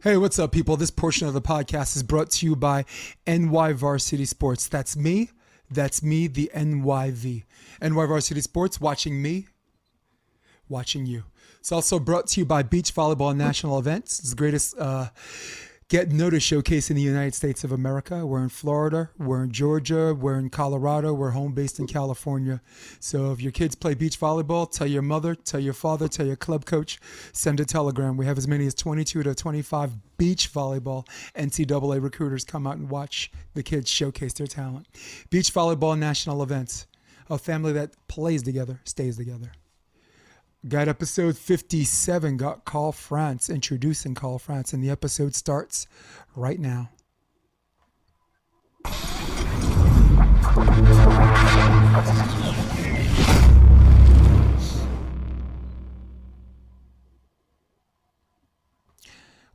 Hey, what's up, people? This portion of the podcast is brought to you by NY Varsity Sports. That's me. That's me, the NYV. NY Varsity Sports, watching me, watching you. It's also brought to you by Beach Volleyball National Events. It's the greatest get notice showcase in the United States of America. We're in Florida, we're in Georgia, we're in Colorado, we're home based in California. So if your kids play beach volleyball, tell your mother, tell your father, tell your club coach, send a telegram. We have as many as 22 to 25 beach volleyball NCAA recruiters come out and watch the kids showcase their talent. Beach Volleyball National Events, a family that plays together, stays together. Got episode 57, got Karl France, introducing Karl France, and the episode starts right now.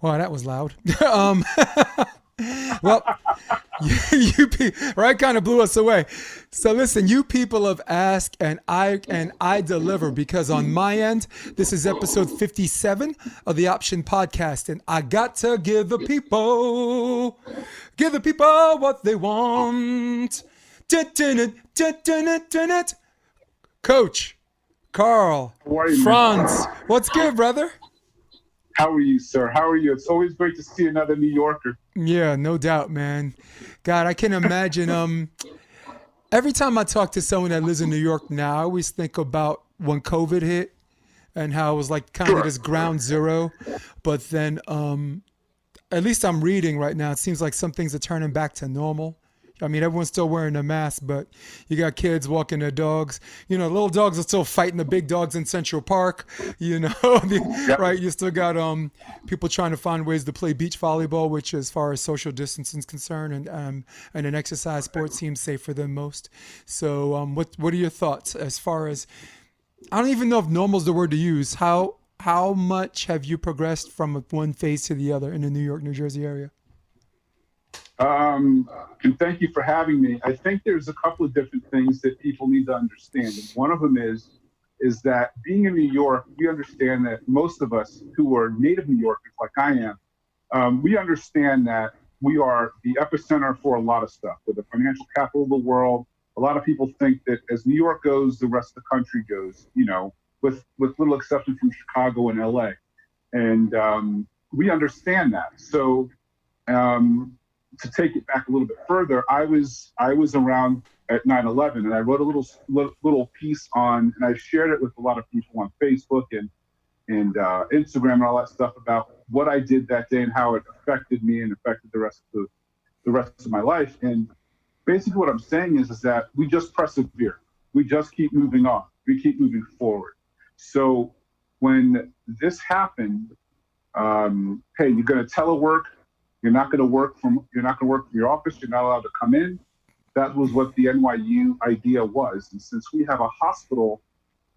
Wow, that was loud. Well, right, kind of blew us away. So listen, you people have asked and I deliver, because on my end, this is episode 57 of the Option Podcast, and I got to give the people what they want. Coach Karl France, what's good, brother? How are you, sir? How are you? It's always great to see another New Yorker. Yeah, no doubt, man. God, I can imagine. Every time I talk to someone that lives in New York now, I always think about when COVID hit and how it was like kind of this ground zero. But then, at least I'm reading right now, it seems like some things are turning back to normal. I mean, everyone's still wearing a mask, but you got kids walking their dogs. You know, little dogs are still fighting the big dogs in Central Park. You know, right? You still got people trying to find ways to play beach volleyball, which, as far as social distancing is concerned, and an exercise sport seems safe for them most. So, what are your thoughts as far as? I don't even know if normal is the word to use. How much have you progressed from one phase to the other in the New York, New Jersey area? And thank you for having me. I think there's a couple of different things that people need to understand. And one of them is that being in New York, we understand that most of us who are native New Yorkers, like I am, we understand that we are the epicenter for a lot of stuff. We're the financial capital of the world. A lot of people think that as New York goes, the rest of the country goes, you know, with little exception from Chicago and LA. And we understand that. So, to take it back a little bit further, I was around at 9/11, and I wrote a little piece on, and I shared it with a lot of people on Facebook and Instagram and all that stuff about what I did that day and how it affected me and affected the rest of my life. And basically, what I'm saying is that we just persevere. We just keep moving on. We keep moving forward. So when this happened, hey, you're going to telework. You're not going to work from your office. You're not allowed to come in. That was what the NYU idea was. And since we have a hospital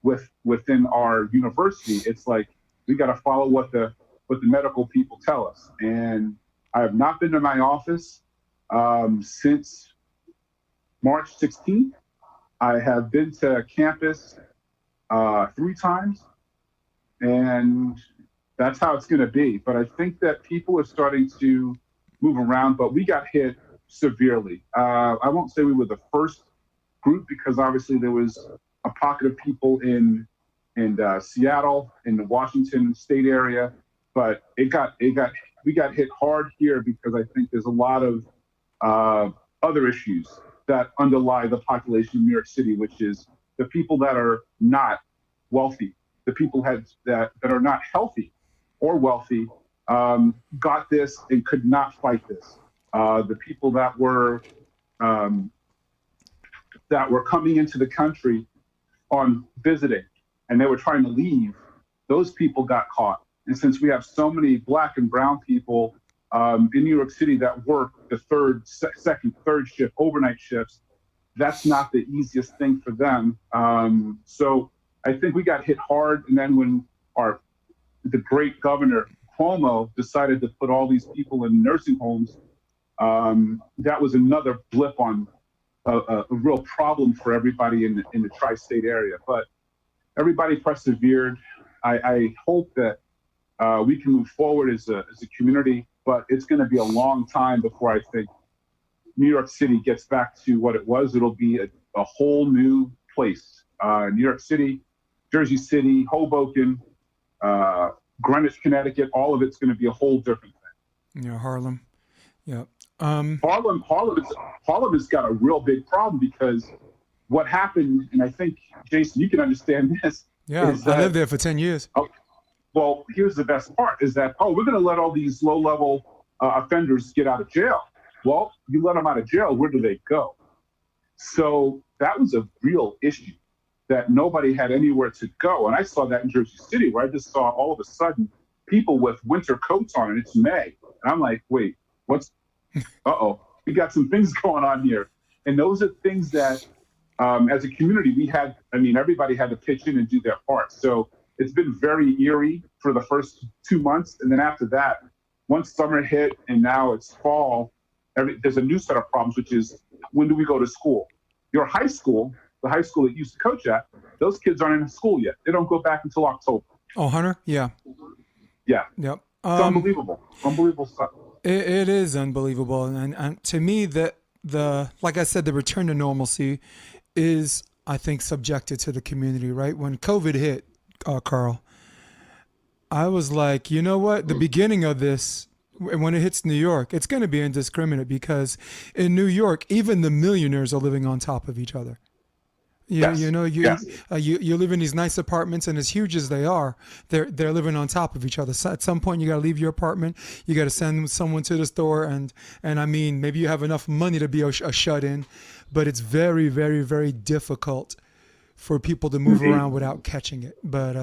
within our university, it's like we got to follow what the medical people tell us. And I have not been to my office since March 16th. I have been to campus 3 times, and that's how it's going to be. But I think that people are starting to move around, but we got hit severely. I won't say we were the first group, because obviously there was a pocket of people in Seattle, in the Washington state area, but we got hit hard here because I think there's a lot of other issues that underlie the population of New York City, which is the people that are not wealthy, the people that are not healthy or wealthy, got this and could not fight this. The people that were coming into the country on visiting and they were trying to leave, those people got caught. And since we have so many Black and brown people in New York City that work the second, third shift, overnight shifts, that's not the easiest thing for them. So I think we got hit hard. And then when the great governor Cuomo decided to put all these people in nursing homes, that was another blip on a real problem for everybody in the tri-state area. But everybody persevered. I hope that we can move forward as a community, but it's going to be a long time before I think New York City gets back to what it was. It'll be a whole new place. New York City, Jersey City, Hoboken, Greenwich, Connecticut, all of it's going to be a whole different thing. Yeah, Harlem. Yeah. Harlem has got a real big problem because what happened, and I think, Jason, you can understand this. Yeah, I lived there for 10 years. Well, here's the best part is that, we're going to let all these low-level offenders get out of jail. Well, you let them out of jail, where do they go? So that was a real issue that nobody had anywhere to go. And I saw that in Jersey City, where I just saw all of a sudden people with winter coats on, and it's May. And I'm like, wait, we got some things going on here. And those are things that, as a community, everybody had to pitch in and do their part. So it's been very eerie for the first 2 months. And then after that, once summer hit and now it's fall, there's a new set of problems, which is, when do we go to school? Your high school, the high school that you used to coach at, those kids aren't in school yet. They don't go back until October. Oh, Hunter? Yeah. Yeah. Yep. It's unbelievable. Unbelievable stuff. It is unbelievable. And to me, like I said, the return to normalcy is, I think, subjected to the community, right? When COVID hit, Karl, I was like, you know what? The beginning of this, when it hits New York, it's going to be indiscriminate, because in New York, even the millionaires are living on top of each other. You live in these nice apartments, and as huge as they are, they're living on top of each other. So at some point, you got to leave your apartment. You got to send someone to the store, and I mean, maybe you have enough money to be a shut-in, but it's very, very, very difficult for people to move around without catching it. But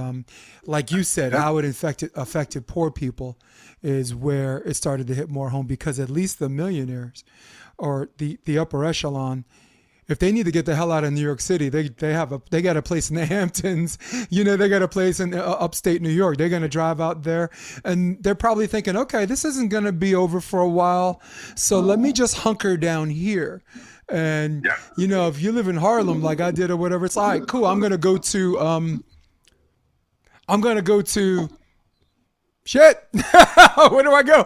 like you said, how it affected poor people is where it started to hit more home, because at least the millionaires or the upper echelon, if they need to get the hell out of New York City, they got a place in the Hamptons, they got a place in upstate New York. They're going to drive out there, and they're probably thinking, okay, this isn't going to be over for a while, so let me just hunker down here. And if you live in Harlem like I did or whatever, it's all right, cool. I'm going to go to shit. Where do I go?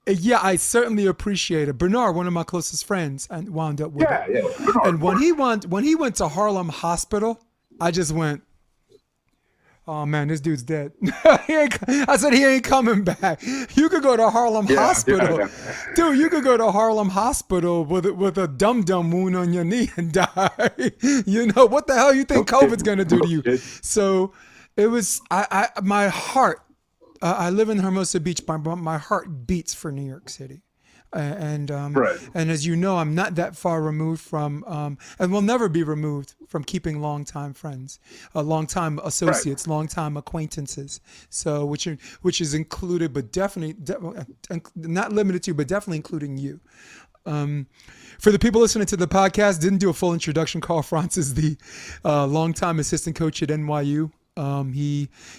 Yeah, I certainly appreciate it. Bernard, one of my closest friends, and wound up with it. Yeah. And when he went to Harlem Hospital, I just went, oh man, this dude's dead. I said, he ain't coming back. You could go to Harlem Hospital. Yeah. Dude, you could go to Harlem Hospital with a dum-dum wound on your knee and die. What the hell you think COVID's going to do to you? So it was, my heart, I live in Hermosa Beach, but my heart beats for New York City. And as you know, I'm not that far removed from, and will never be removed from keeping longtime friends, longtime associates, longtime acquaintances. So which is included, but definitely not limited to, but definitely including you. For the people listening to the podcast, didn't do a full introduction. Karl France is the longtime assistant coach at NYU.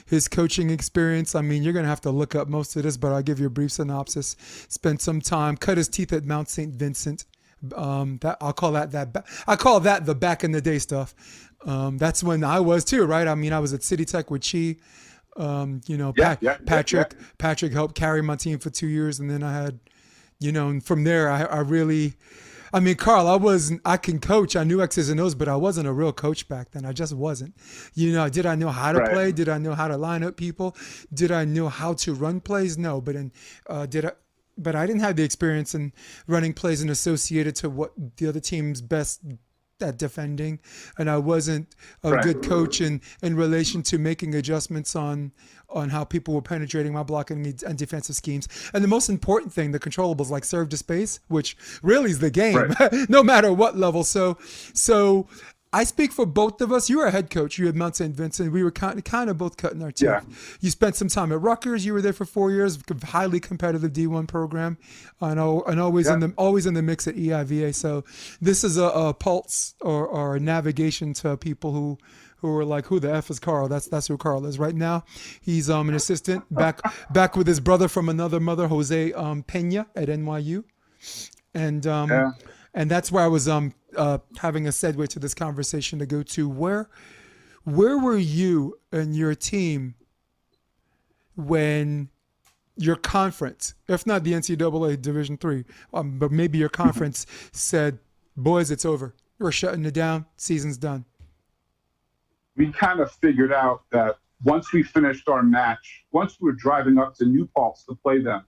His coaching experience, you're going to have to look up most of this, but I'll give you a brief synopsis. Spent some time, cut his teeth at Mount Saint Vincent. I call that the back in the day stuff. That's when I was too, right? I was at City Tech with Chi. Patrick helped carry my team for 2 years. And then I had, and from there, I really, Karl, I can coach. I knew X's and O's, but I wasn't a real coach back then. I just wasn't. Did I know how to play? Did I know how to line up people? Did I know how to run plays? No, but I didn't have the experience in running plays and associated to what the other team's best at defending, and I wasn't a good coach in relation to making adjustments on how people were penetrating my blocking and defensive schemes. And the most important thing, the controllables like serve to space, which really is the game, no matter what level. So I speak for both of us. You were a head coach. You had Mount Saint Vincent. We were kind of both cutting our teeth. Yeah. You spent some time at Rutgers. You were there for 4 years. Highly competitive D1 program, and always in the mix at EIVA. So this is a pulse or a navigation to people who are like, who the F is Karl? That's who Karl is right now. He's an assistant back with his brother from another mother, Jose Pena at NYU, and that's where I was having a segue to this conversation to go to. Where Where were you and your team when your conference, if not the NCAA Division III, but maybe your conference said, boys, it's over. We're shutting it down. Season's done. We kind of figured out that once we finished our match, once we were driving up to New Paltz to play them,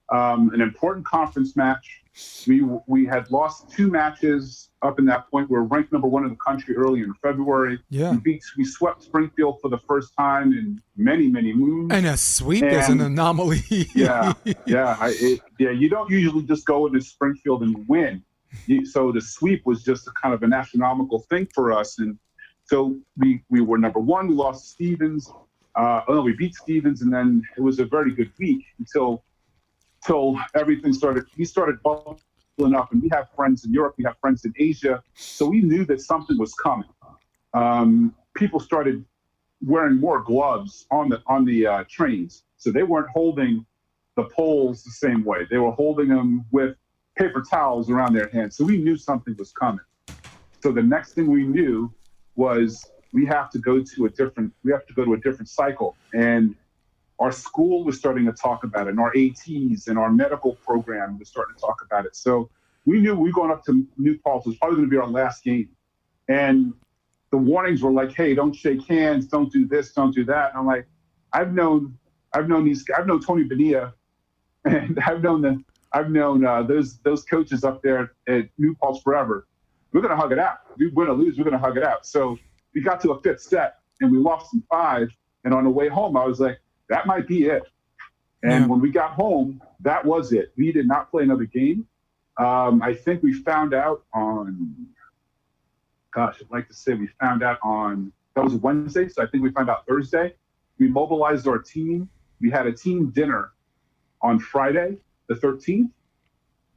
an important conference match, we had lost 2 matches up in that point. We were ranked number 1 in the country early in February. Yeah. We swept Springfield for the first time in many, many moons. And a sweep is an anomaly. Yeah. You don't usually just go into Springfield and win. So the sweep was just a kind of an astronomical thing for us. And so we were number 1. We lost Stevens. We beat Stevens, and then it was a very good week until everything started. We started bubbling up, and we have friends in Europe. We have friends in Asia. So we knew that something was coming. People started wearing more gloves on the trains. So they weren't holding the poles the same way. They were holding them with paper towels around their hands. So we knew something was coming. So the next thing we knew was we have to go to a different cycle. And our school was starting to talk about it, and our ATs and our medical program was starting to talk about it. So we knew we were going up to New Paltz. It was probably going to be our last game. And the warnings were like, hey, don't shake hands, don't do this, don't do that. And I'm like, I've known Tony Bonilla, and I've known those coaches up there at New Paltz forever. We're going to hug it out. We win or lose, we're going to hug it out. So we got to a 5th set, and we lost in 5. And on the way home, I was like, that might be it. And when we got home, that was it. We did not play another game. I think we found out on, that was a Wednesday. So I think we found out Thursday. We mobilized our team. We had a team dinner on Friday, the 13th.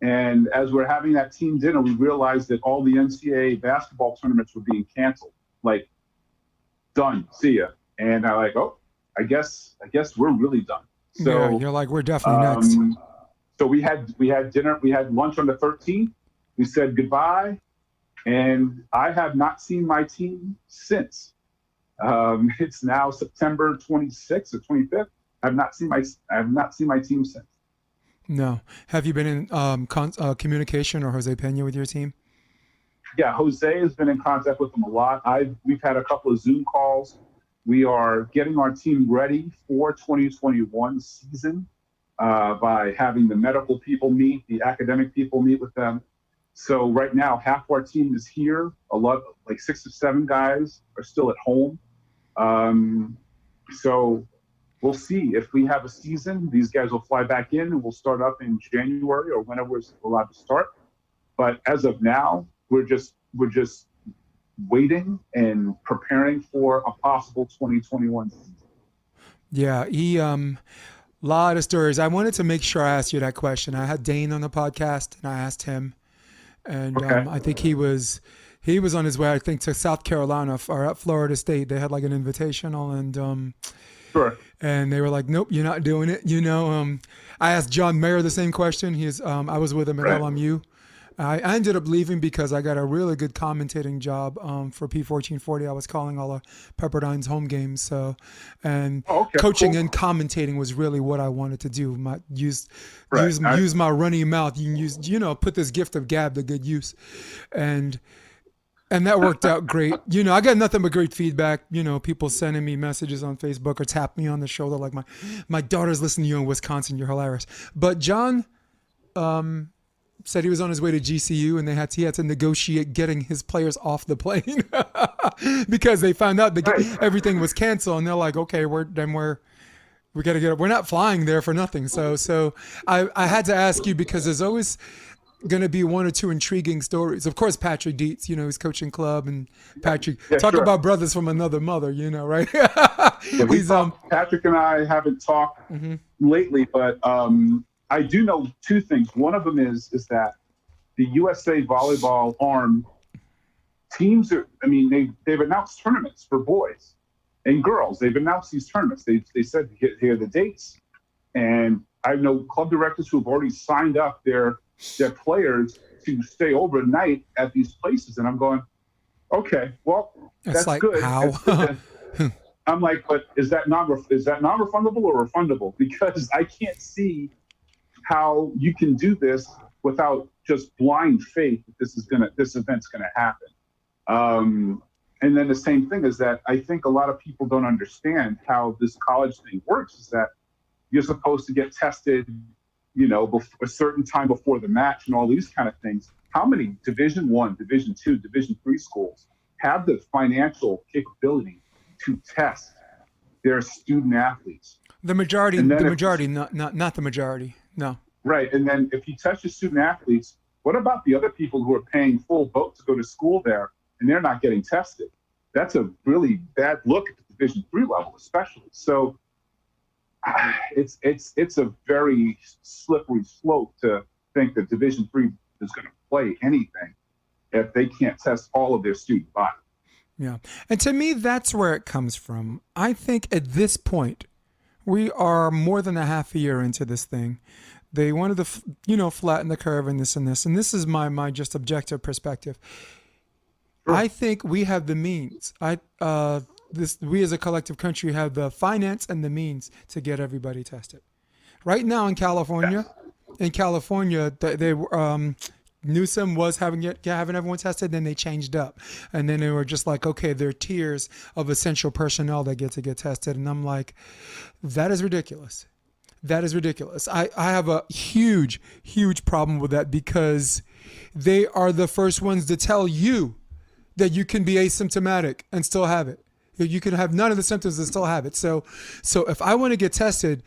And as we're having that team dinner, we realized that all the NCAA basketball tournaments were being canceled. Like, done, see ya. And I'm like, oh, I guess we're really done. So yeah, you're like, we're definitely next. So we had dinner, we had lunch on the 13th. We said goodbye, and I have not seen my team since. It's now September 26th or 25th. I have not seen my team since. No. Have you been in communication or Jose Pena with your team? Yeah, Jose has been in contact with them a lot. We've had a couple of Zoom calls. We are getting our team ready for 2021 season by having the medical people meet, the academic people meet with them. So right now, half our team is here. A lot, like 6 or 7 guys are still at home. So we'll see if we have a season. These guys will fly back in, and we'll start up in January or whenever we're allowed to start. But as of now, we're just waiting and preparing for a possible 2021 season. Yeah, he lot of stories. I wanted to make sure I asked you that question. I had Dane on the podcast, and I asked him, and Okay. I think he was on his way, I think, to South Carolina or at Florida State. They had like an invitational, and Sure. and they were like, nope, you're not doing it. I asked John Mayer the same question. I was with him at Right. LMU. I ended up leaving because I got a really good commentating job for P1440. I was calling all of Pepperdine's home games. So, and coaching and commentating was really what I wanted to do. Use my runny mouth. You can use, put this gift of gab to good use, and that worked out great. I got nothing but great feedback. People sending me messages on Facebook or tap me on the shoulder like my daughter's listening to you in Wisconsin. You're hilarious. But John, said he was on his way to GCU, and he had to negotiate getting his players off the plane because they found out that everything was canceled, and they're like, okay, we got to get up. We're not flying there for nothing. So I had to ask you because there's always going to be 1 or 2 intriguing stories. Of course, Patrick Dietz, he's coaching club, and Patrick about brothers from another mother, right? Patrick and I haven't talked lately, but I do know 2 things. One of them is that the USA volleyball arm teams they've announced tournaments for boys and girls. They've announced these tournaments. They said here are the dates, and I know club directors who have already signed up their players to stay overnight at these places. And I'm going, Okay, well, It's that's like, good. how? That's good. I'm like, but is that non-refundable or refundable? Because I can't see how you can do this without just blind faith that this event's gonna happen. And then the same thing is that I think a lot of people don't understand how this college thing works. Is that you're supposed to get tested, before a certain time before the match and all these kind of things. How many Division I, Division II, Division III schools have the financial capability to test their student athletes? The majority, not the majority. No. Right. And then if you test your student athletes, what about the other people who are paying full boat to go to school there and they're not getting tested? That's a really bad look at the Division III level, especially. So it's a very slippery slope to think that Division III is going to play anything if they can't test all of their student body. Yeah. And to me, that's where it comes from. I think at this point, we are more than a half a year into this thing. They wanted to, flatten the curve and this and this. And this is my just objective perspective. Sure. I think we have the means. We as a collective country have the finance and the means to get everybody tested. Right now in California, they Newsom was having everyone tested, then they changed up. And then they were just like, okay, there are tiers of essential personnel that get to get tested. And I'm like, that is ridiculous. That is ridiculous. I have a huge, huge problem with that because they are the first ones to tell you that you can be asymptomatic and still have it. You can have none of the symptoms and still have it. So if I want to get tested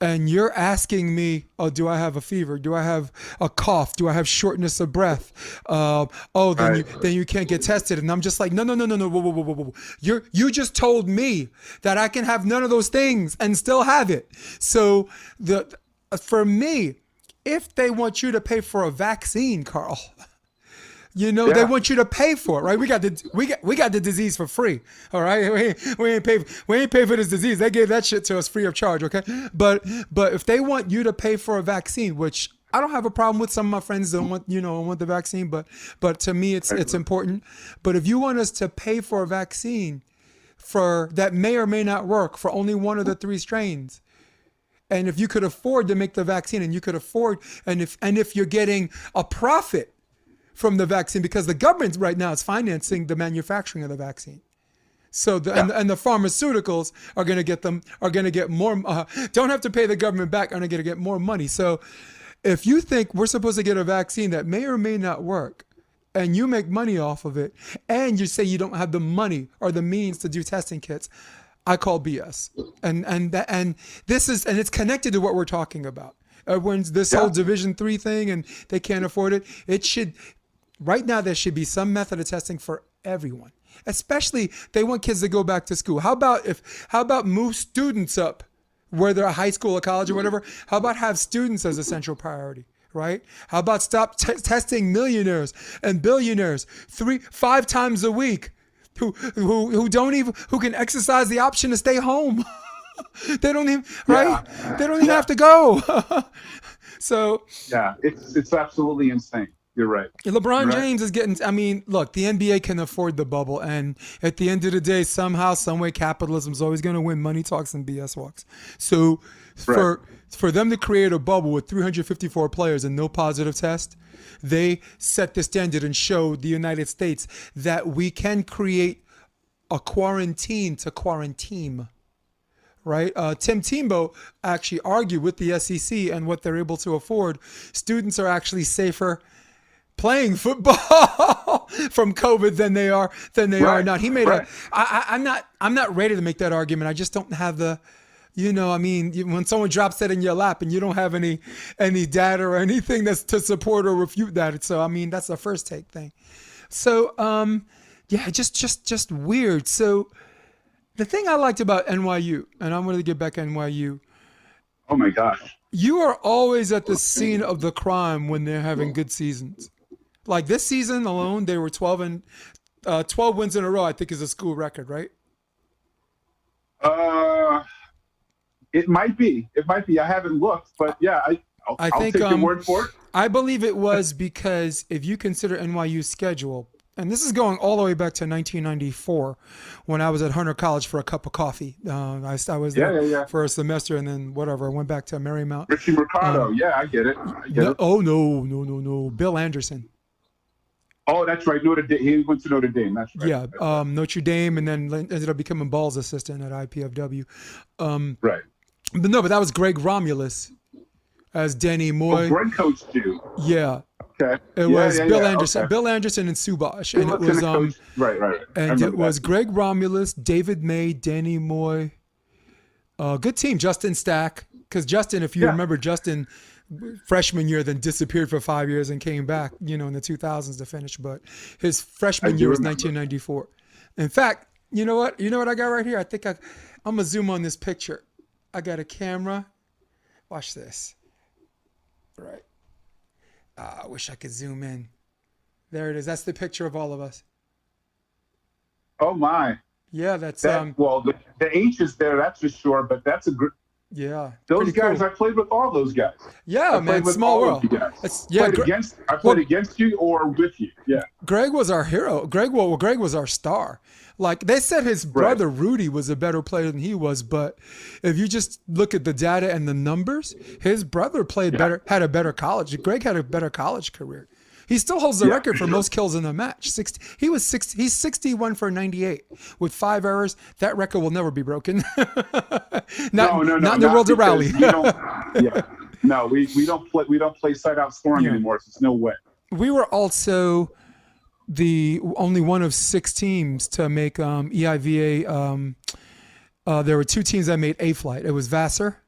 and you're asking me, oh, do I have a fever? Do I have a cough? Do I have shortness of breath? Then you can't get tested. And I'm just like, no, whoa. You just told me that I can have none of those things and still have it. So for me, if they want you to pay for a vaccine, Karl, they want you to pay for it, right? We got the disease for free, all right? We ain't pay for this disease. They gave that shit to us free of charge, okay? But if they want you to pay for a vaccine, which I don't have a problem with, some of my friends don't want the vaccine, but to me it's important. But if you want us to pay for a vaccine for that may or may not work for only one of the three strains, and if you could afford to make the vaccine, and if you're getting a profit from the vaccine, because the government right now is financing the manufacturing of the vaccine. So and the pharmaceuticals are going to get more, don't have to pay the government back, are going to get more money. So if you think we're supposed to get a vaccine that may or may not work, and you make money off of it, and you say you don't have the money or the means to do testing kits, I call BS. And it's connected to what we're talking about. When this whole Division III thing and they can't afford it, right now there should be some method of testing for everyone. Especially they want kids to go back to school. How about move students up, whether high school or college or whatever? How about have students as a central priority, right? How about stop testing millionaires and billionaires 3-5 times a week who can exercise the option to stay home. They don't even They don't even have to go. So it's absolutely insane. You're right. LeBron James is getting, look, the NBA can afford the bubble. And at the end of the day, somehow, some way, capitalism is always going to win. Money talks and BS walks. So for them to create a bubble with 354 players and no positive test, they set the standard and showed the United States that we can create a quarantine to quarantine. Right? Tim Tebow actually argued with the SEC and what they're able to afford. Students are actually safer playing football from COVID than they are not. He made I'm not ready to make that argument. I just don't have the, when someone drops that in your lap and you don't have any data or anything that's to support or refute that. So, that's the first take thing. So, just weird. So the thing I liked about NYU, and I'm going to get back to NYU. Oh my gosh. You are always at the scene of the crime when they're having good seasons. Like this season alone, they were 12 wins in a row, I think is a school record, right? It might be. I haven't looked, but I'll take your word for it. I believe it was because if you consider NYU's schedule, And this is going all the way back to 1994 when I was at Hunter College for a cup of coffee. I was there for a semester and then whatever. I went back to Marymount. Richie Mercado. I get it. Oh, no. Bill Anderson. Oh, that's right. Notre Dame. He went to Notre Dame. That's right. Yeah, Notre Dame, and then ended up becoming Ball's assistant at IPFW. Right. But that was Greg Romulus as Denny Moy. Oh, Greg coached you. Yeah. Okay. It was Bill Anderson, Bill Anderson and Subash, and it was right. And it was Greg Romulus, David May, Danny Moy. Good team, Justin Stack, because Justin, if you remember, Justin freshman year then disappeared for 5 years and came back, in the 2000s to finish. But his freshman year was 1994. In fact, you know what? I got right here. I think I'm gonna zoom on this picture. I got a camera. Watch this. Right. I wish I could zoom in. There it is. That's the picture of all of us. Oh my. Yeah, that's well, the H is there, that's for sure, but that's a good. Yeah. Those guys, cool. I played with all those guys. Yeah, man, small world. I played against you or with you. Yeah. Greg was our hero. Greg was our star. Like they said his brother Rudy was a better player than he was, but if you just look at the data and the numbers, his brother played better, had a better college. Greg had a better college career. He still holds the record for most kills in a match. He's 61 for 98 with 5 errors. That record will never be broken. Not in the world of rally. No, we don't play side out scoring anymore. So there's no way. We were also the only one of 6 teams to make EIVA. There were 2 teams that made A flight. It was Vassar,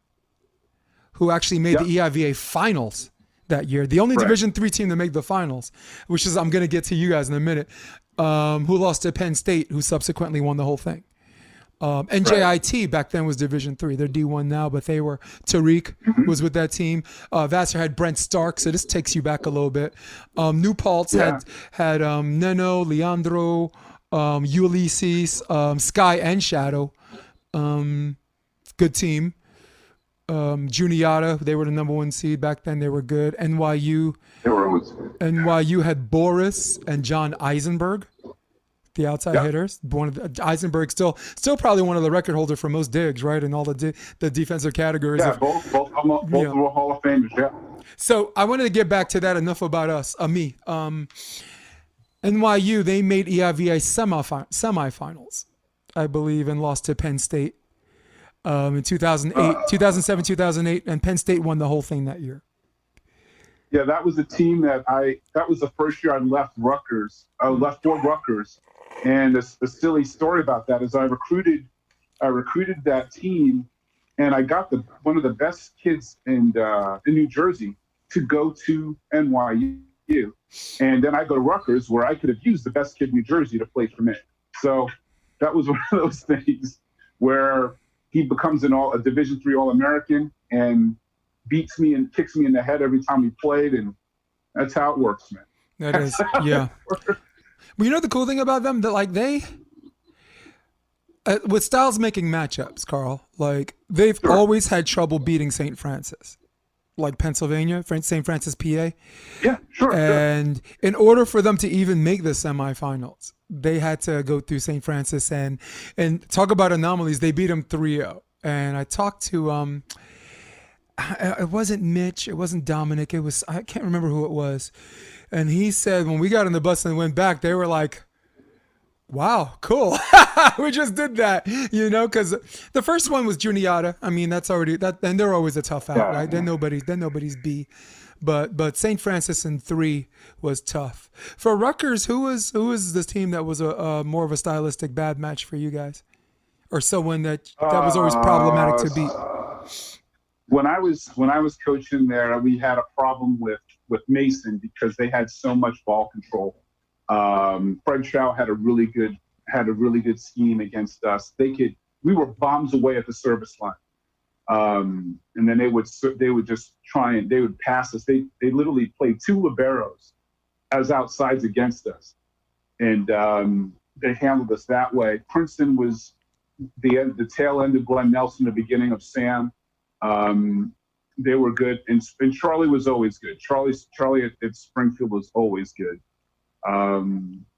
who actually made the EIVA finals that year. The only Division III team to make the finals, which is I'm going to get to you guys in a minute, who lost to Penn State, who subsequently won the whole thing. NJIT back then was Division III. They're D1 now, but they were Tariq was with that team. Vassar had Brent Stark, so this takes you back a little bit. New Paltz had Neno, Leandro, Ulysses, Sky and Shadow. Good team. Juniata, they were the number 1 seed back then. They were good. NYU. They were always good. NYU had Boris and John Eisenberg, the outside hitters. Eisenberg still probably one of the record holders for most digs, right? In all the defensive categories. Yeah, both were Hall of Famers. Yeah. So I wanted to get back to that. Enough about us. Me. NYU, they made EIVA semifinals, I believe, and lost to Penn State. In 2007, 2008, and Penn State won the whole thing that year. Yeah, that was the team that was the first year I left Rutgers. I left for Rutgers. And the silly story about that is I recruited that team, and I got one of the best kids in New Jersey to go to NYU. And then I go to Rutgers, where I could have used the best kid in New Jersey to play for me. So that was one of those things where he becomes a Division III All-American and beats me and kicks me in the head every time we played, and that's how it works, man. That is, yeah. But you know the cool thing about them? That like they, with Styles making matchups, Karl, like they've always had trouble beating St. Francis, like Pennsylvania, St. Francis, PA. Yeah, sure. And in order for them to even make the semifinals, they had to go through St. Francis and talk about anomalies. They beat them 3-0. And I talked to it wasn't Mitch, it wasn't Dominic, I can't remember who it was. And he said when we got on the bus and went back, they were like, wow, cool. We just did that, because the first one was Juniata. I mean, that's already that, and they're always a tough out, right? Then nobody's B. But St. Francis in 3 was tough. For Rutgers, who was this team that was a more of a stylistic bad match for you guys, or someone that was always problematic to beat? When I was coaching there, we had a problem with Mason because they had so much ball control. Fred Shaw had a really good scheme against us. We were bombs away at the service line. And then they would just try and they would pass us. They literally played 2 liberos as outsides against us, and they handled us that way. Princeton was the tail end of Glenn Nelson, the beginning of Sam. They were good, and Charlie was always good. Charlie at Springfield was always good.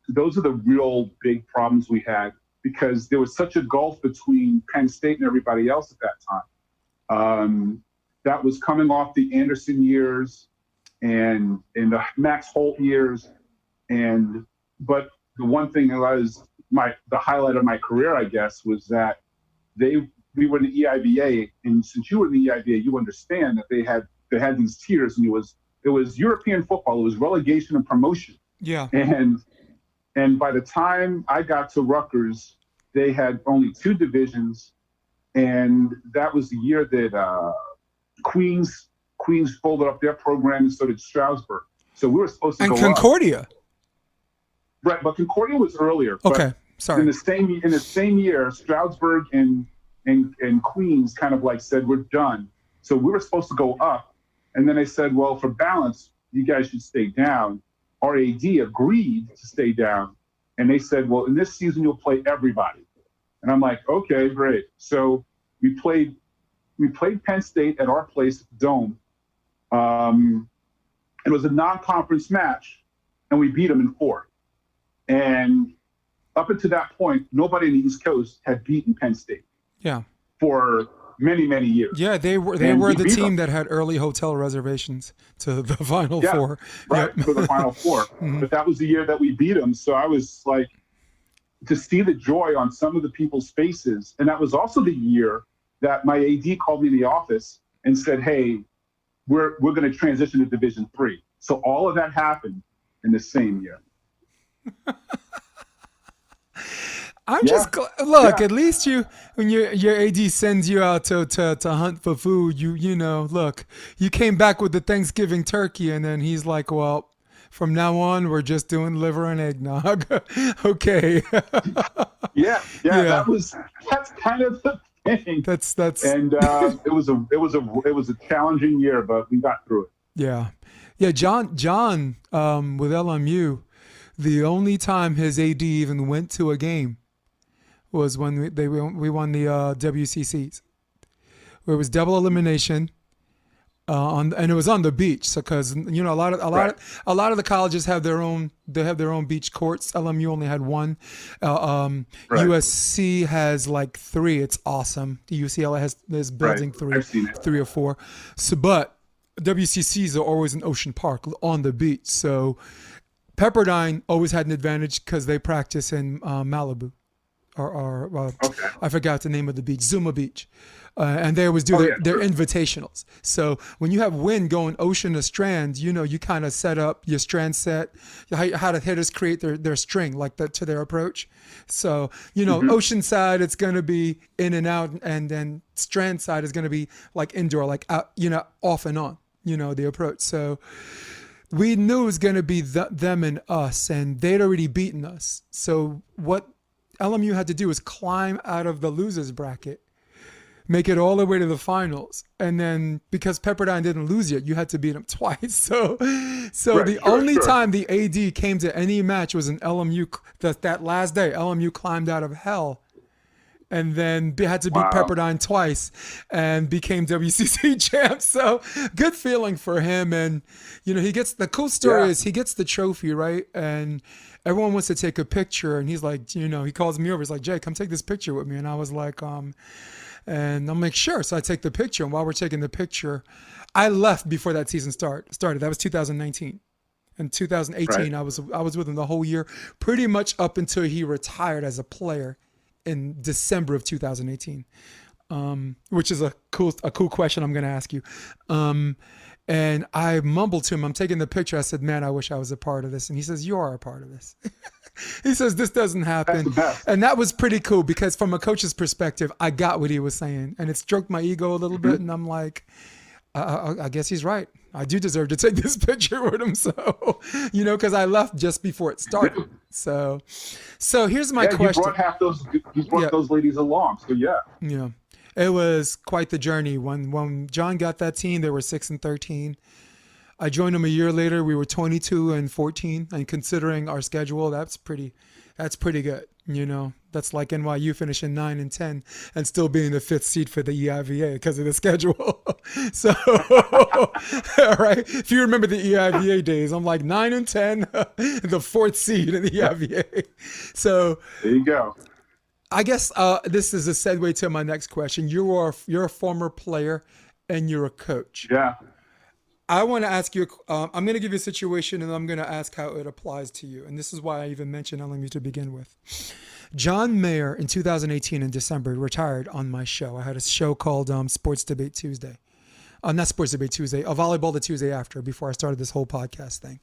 those are the real big problems we had, because there was such a gulf between Penn State and everybody else at that time. That was coming off the Anderson years and the Max Holt years. But the one thing that was the highlight of my career, I guess, was that we were in the EIVA, and since you were in the EIVA, you understand that they had these tiers, and it was European football, it was relegation and promotion. Yeah. And by the time I got to Rutgers, they had only 2 divisions, and that was the year that Queens folded up their program, and so did Stroudsburg. So we were supposed to go Concordia. Up. Right, but Concordia was earlier. Okay, sorry. In the same year, Stroudsburg and Queens kind of like said, we're done. So we were supposed to go up, and then they said, well, for balance, you guys should stay down. Our AD agreed to stay down, and they said, well, in this season you'll play everybody. And I'm like, okay, great. So we played Penn State at our place at the Dome. It was a non-conference match, and we beat them in 4. And up until that point, nobody in the East Coast had beaten Penn State. Yeah. For many, many years. Yeah, they were the team that had early hotel reservations to the Final Four. Right, for the Final Four. Mm-hmm. But that was the year that we beat them. So I was like, to see the joy on some of the people's faces. And that was also the year that my AD called me in the office and said, hey, we're going to transition to Division III. So all of that happened in the same year. At least when your AD sends you out to hunt for food, you came back with the Thanksgiving turkey, and then he's like, well, from now on we're just doing liver and eggnog. Okay. That's kind of the thing. That's and it was a challenging year, but we got through it. Yeah. John with LMU, the only time his AD even went to a game was when we won the WCCs, where it was double elimination, and it was on the beach. So because a lot of the colleges have their own beach courts. LMU only had one. USC has like 3. It's awesome. The UCLA is building 3 or 4. So, but WCCs are always in Ocean Park on the beach. So Pepperdine always had an advantage because they practice in Malibu. I forgot the name of the beach, Zuma Beach. And they always do their invitationals. So when you have wind going ocean to strand, you kind of set up your strand set, how the hitters create their string like that to their approach. So, ocean side, it's going to be in and out, and then strand side is going to be like indoor, like out, off and on, the approach. So we knew it was going to be them and us, and they'd already beaten us. So what LMU had to do was climb out of the losers bracket, make it all the way to the finals, and then because Pepperdine didn't lose yet, you had to beat them twice. So the only time the AD came to any match was in LMU. That last day, LMU climbed out of hell, and then had to beat Pepperdine twice, and became WCC champs. So good feeling for him, and he gets the cool story is he gets the trophy, right, and everyone wants to take a picture, and he's like, he calls me over. He's like, Jay, come take this picture with me. And I was like, and I'm like, sure. So I take the picture. And while we're taking the picture, I left before that season started. That was 2019. In 2018, I was with him the whole year, pretty much up until he retired as a player in December of 2018, which is a cool question I'm going to ask you. And I mumbled to him, I'm taking the picture. I said, man, I wish I was a part of this. And he says, you are a part of this. He says, this doesn't happen. And that was pretty cool because from a coach's perspective, I got what he was saying. And it stroked my ego a little bit. And I'm like, I guess he's right. I do deserve to take this picture with him. So, because I left just before it started. So here's my question. You brought those ladies along. So, Yeah. It was quite the journey. When John got that team, they were 6-13. I joined them a year later. We were 22-14, and considering our schedule, that's pretty good. That's like NYU finishing 9 and 10 and still being the 5th seed for the EIVA because of the schedule. So, all right. If you remember the EIVA days, I'm like 9 and 10, the 4th seed in the EIVA. So there you go. I guess this is a segue to my next question. You're a former player and you're a coach. Yeah. I want to ask you, I'm going to give you a situation and I'm going to ask how it applies to you. And this is why I even mentioned LMU to begin with. John Mayer in 2018 in December retired on my show. I had a show called Sports Debate Tuesday. Not Sports Debate Tuesday, a volleyball the Tuesday after, before I started this whole podcast thing.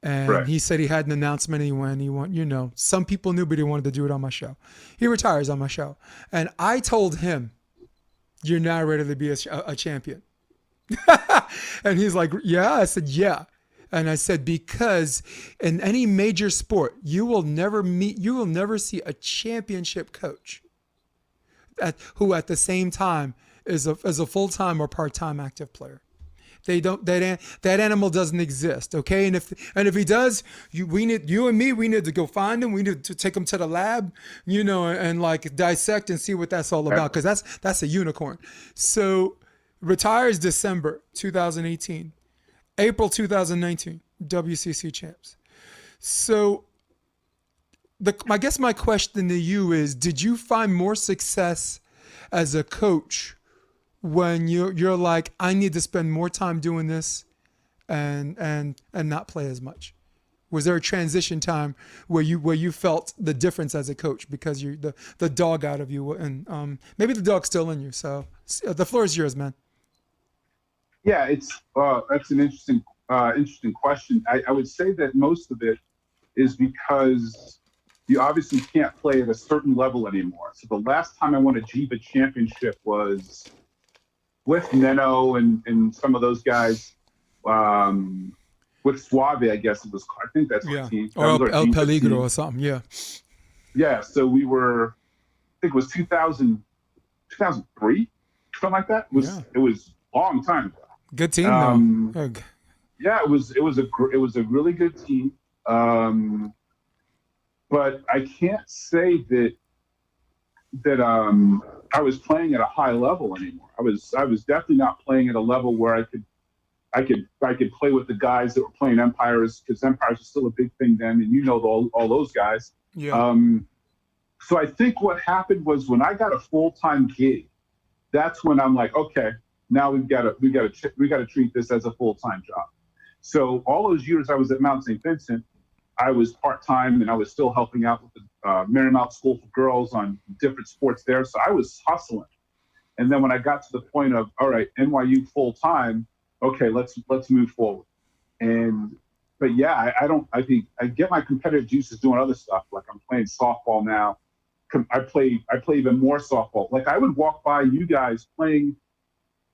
And He said he had an announcement and he went, some people knew, but he wanted to do it on my show. He retires on my show. And I told him, you're now ready to be a champion. And he's like, yeah. I said, yeah. And I said, because in any major sport, you will never see a championship coach who at the same time is a full-time or part-time active player. They don't, that animal doesn't exist. Okay. And if he does, we need to go find him. We need to take him to the lab, and like dissect and see what that's all about. Cause that's a unicorn. So retires December 2018, April 2019, WCC champs. So I guess my question to you is, did you find more success as a coach when you're like, I need to spend more time doing this and not play as much? Was there a transition time where you felt the difference as a coach because you the dog out of you, and maybe the dog's still in you? So the floor is yours, man. Yeah, that's an interesting question. I would say that most of it is because you obviously can't play at a certain level anymore. So the last time I won a GBA championship was with Neno and some of those guys, with Suave, I guess it was. I think that's the team. Or El Peligro or something. Yeah. Yeah. So we were, I think it was 2003, something like that. It was a long time ago. Good team, though. Yeah, it was a really good team. But I can't say that I was playing at a high level anymore. I was definitely not playing at a level where I could play with the guys that were playing Empires, because Empires was still a big thing then, and all those guys. Yeah. So I think what happened was when I got a full-time gig, that's when I'm like, okay, now we got to treat this as a full-time job. So all those years I was at Mount Saint Vincent, I was part-time and I was still helping out with the Marymount School for Girls on different sports there. So I was hustling. And then when I got to the point of, all right, NYU full-time, okay, let's move forward. But yeah, I think I get my competitive juices doing other stuff. Like I'm playing softball now. I play even more softball. Like I would walk by you guys playing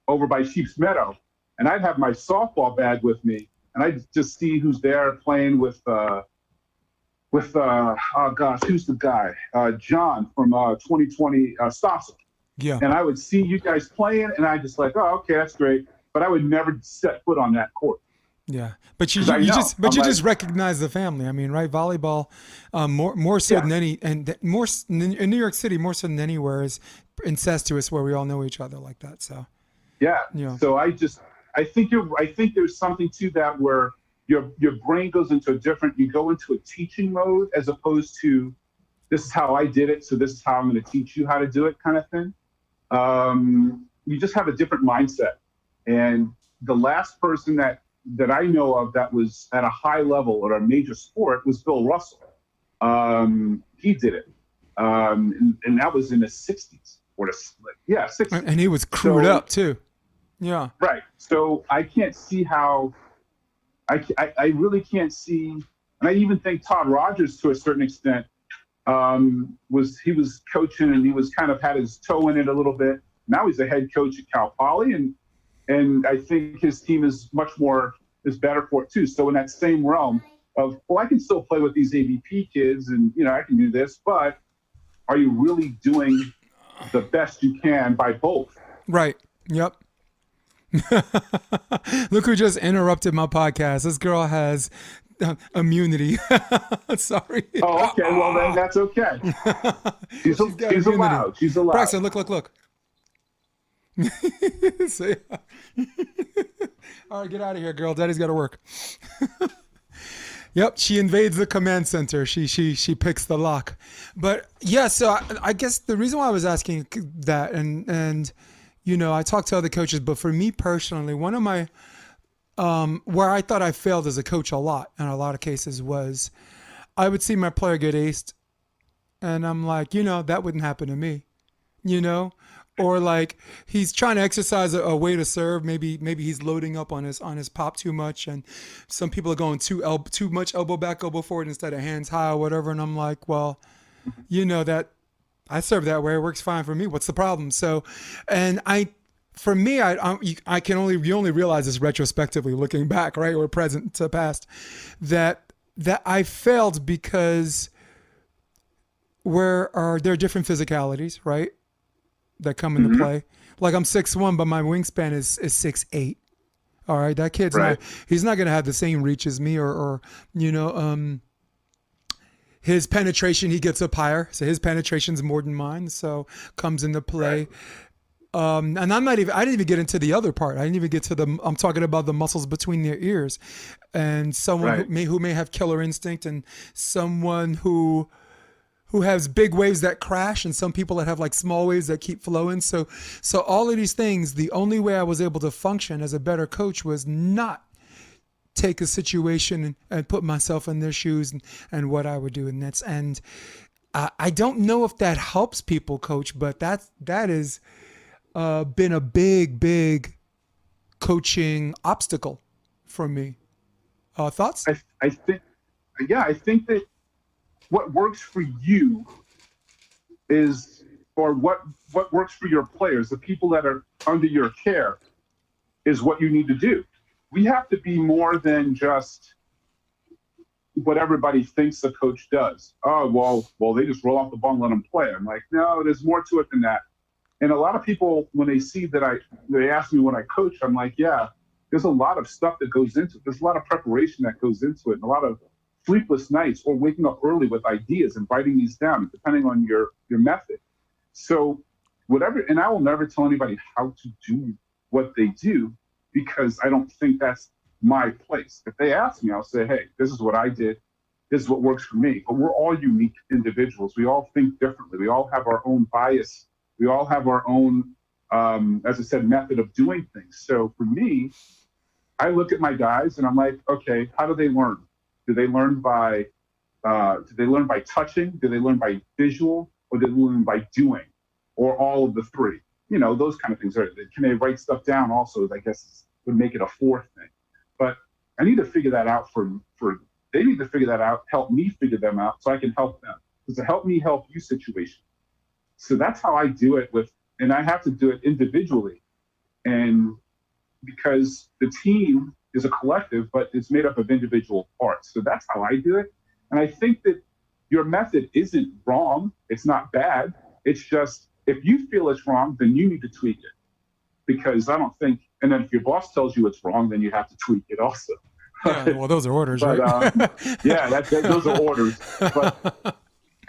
over by Sheep's Meadow, and I'd have my softball bag with me, and I'd just see who's there playing with oh gosh, who's the guy? John from 2020 Stossel. Yeah. And I would see you guys playing, and I just like, oh, okay, that's great. But I would never set foot on that court. Yeah, but you just recognize the family. I mean, right? Volleyball, more so than any, and more in New York City, more so than anywhere, is incestuous, where we all know each other like that. So. Yeah. So I think there's something to that where your brain goes into you go into a teaching mode as opposed to this is how I did it, so this is how I'm going to teach you how to do it kind of thing. You just have a different mindset. And the last person that I know of that was at a high level or a major sport was Bill Russell. He did it. And that was in the 60s. 60s. And he was crewed up too. Yeah. Right. So I can't see how I really can't see, and I even think Todd Rogers to a certain extent was coaching, and he was kind of had his toe in it a little bit. Now he's a head coach at Cal Poly, and I think his team is better for it too. So in that same realm of, well, I can still play with these AVP kids, and I can do this, but are you really doing the best you can by both? Right. Yep. Look who just interrupted my podcast. This girl has immunity. Sorry. Oh, okay. Well, then that's okay. She's got immunity. allowed. She's allowed. Braxton, look. So, all right, get out of here, girl. Daddy's got to work. Yep, she invades the command center. She picks the lock. But yeah, so I guess the reason why I was asking that, and you know, I talked to other coaches, but for me personally, one of my where I thought I failed as a coach a lot in a lot of cases was I would see my player get aced, and I'm like, you know, that wouldn't happen to me, you know. Or like he's trying to exercise a way to serve. Maybe he's loading up on his pop too much, and some people are going too much elbow back, elbow forward instead of hands high or whatever. And I'm like, well, you know that I serve that way. It works fine for me. What's the problem? So, and for me, you only realize this retrospectively, looking back, right, or present to past, that I failed because there are different physicalities, right, that come into play. Like I'm 6'1", but my wingspan is 6'8". All right, that kid's he's not gonna have the same reach as me, or you know, his penetration, he gets up higher, so his penetration's more than mine, so comes into play. And I didn't even get into the other part. I didn't even get to I'm talking about the muscles between their ears, and someone who may have killer instinct, and someone who has big waves that crash, and some people that have like small waves that keep flowing. So all of these things, the only way I was able to function as a better coach was not take a situation and put myself in their shoes and what I would do. And I don't know if that helps people, Coach, but that is been a big coaching obstacle for me. Thoughts? I think that what works for you is, or what works for your players, the people that are under your care, is what you need to do. We have to be more than just what everybody thinks the coach does. Oh, well, they just roll off the ball and let them play. I'm like, no, there's more to it than that. And a lot of people, when they see that they ask me when I coach, I'm like, yeah, there's a lot of stuff that goes into it. There's a lot of preparation that goes into it, and a lot of sleepless nights, or waking up early with ideas and writing these down, depending on your method. So whatever, and I will never tell anybody how to do what they do, because I don't think that's my place. If they ask me, I'll say, hey, this is what I did. This is what works for me. But we're all unique individuals. We all think differently. We all have our own bias. We all have our own, as I said, method of doing things. So for me, I look at my guys and I'm like, okay, how do they learn? Do they learn by touching? Do they learn by visual? Or do they learn by doing? Or all of the three? You know, those kind of things. Can they write stuff down also? I guess would make it a fourth thing. But I need to figure that out they need to figure that out, help me figure them out so I can help them. It's a help me help you situation. So that's how I do it and I have to do it individually. And because the team is a collective, but it's made up of individual parts. So that's how I do it. And I think that your method isn't wrong. It's not bad. It's just, if you feel it's wrong, then you need to tweak it. Because I don't think, and then if your boss tells you it's wrong, then you have to tweak it also. Yeah, well, those are orders, but, right? Yeah, those are orders. But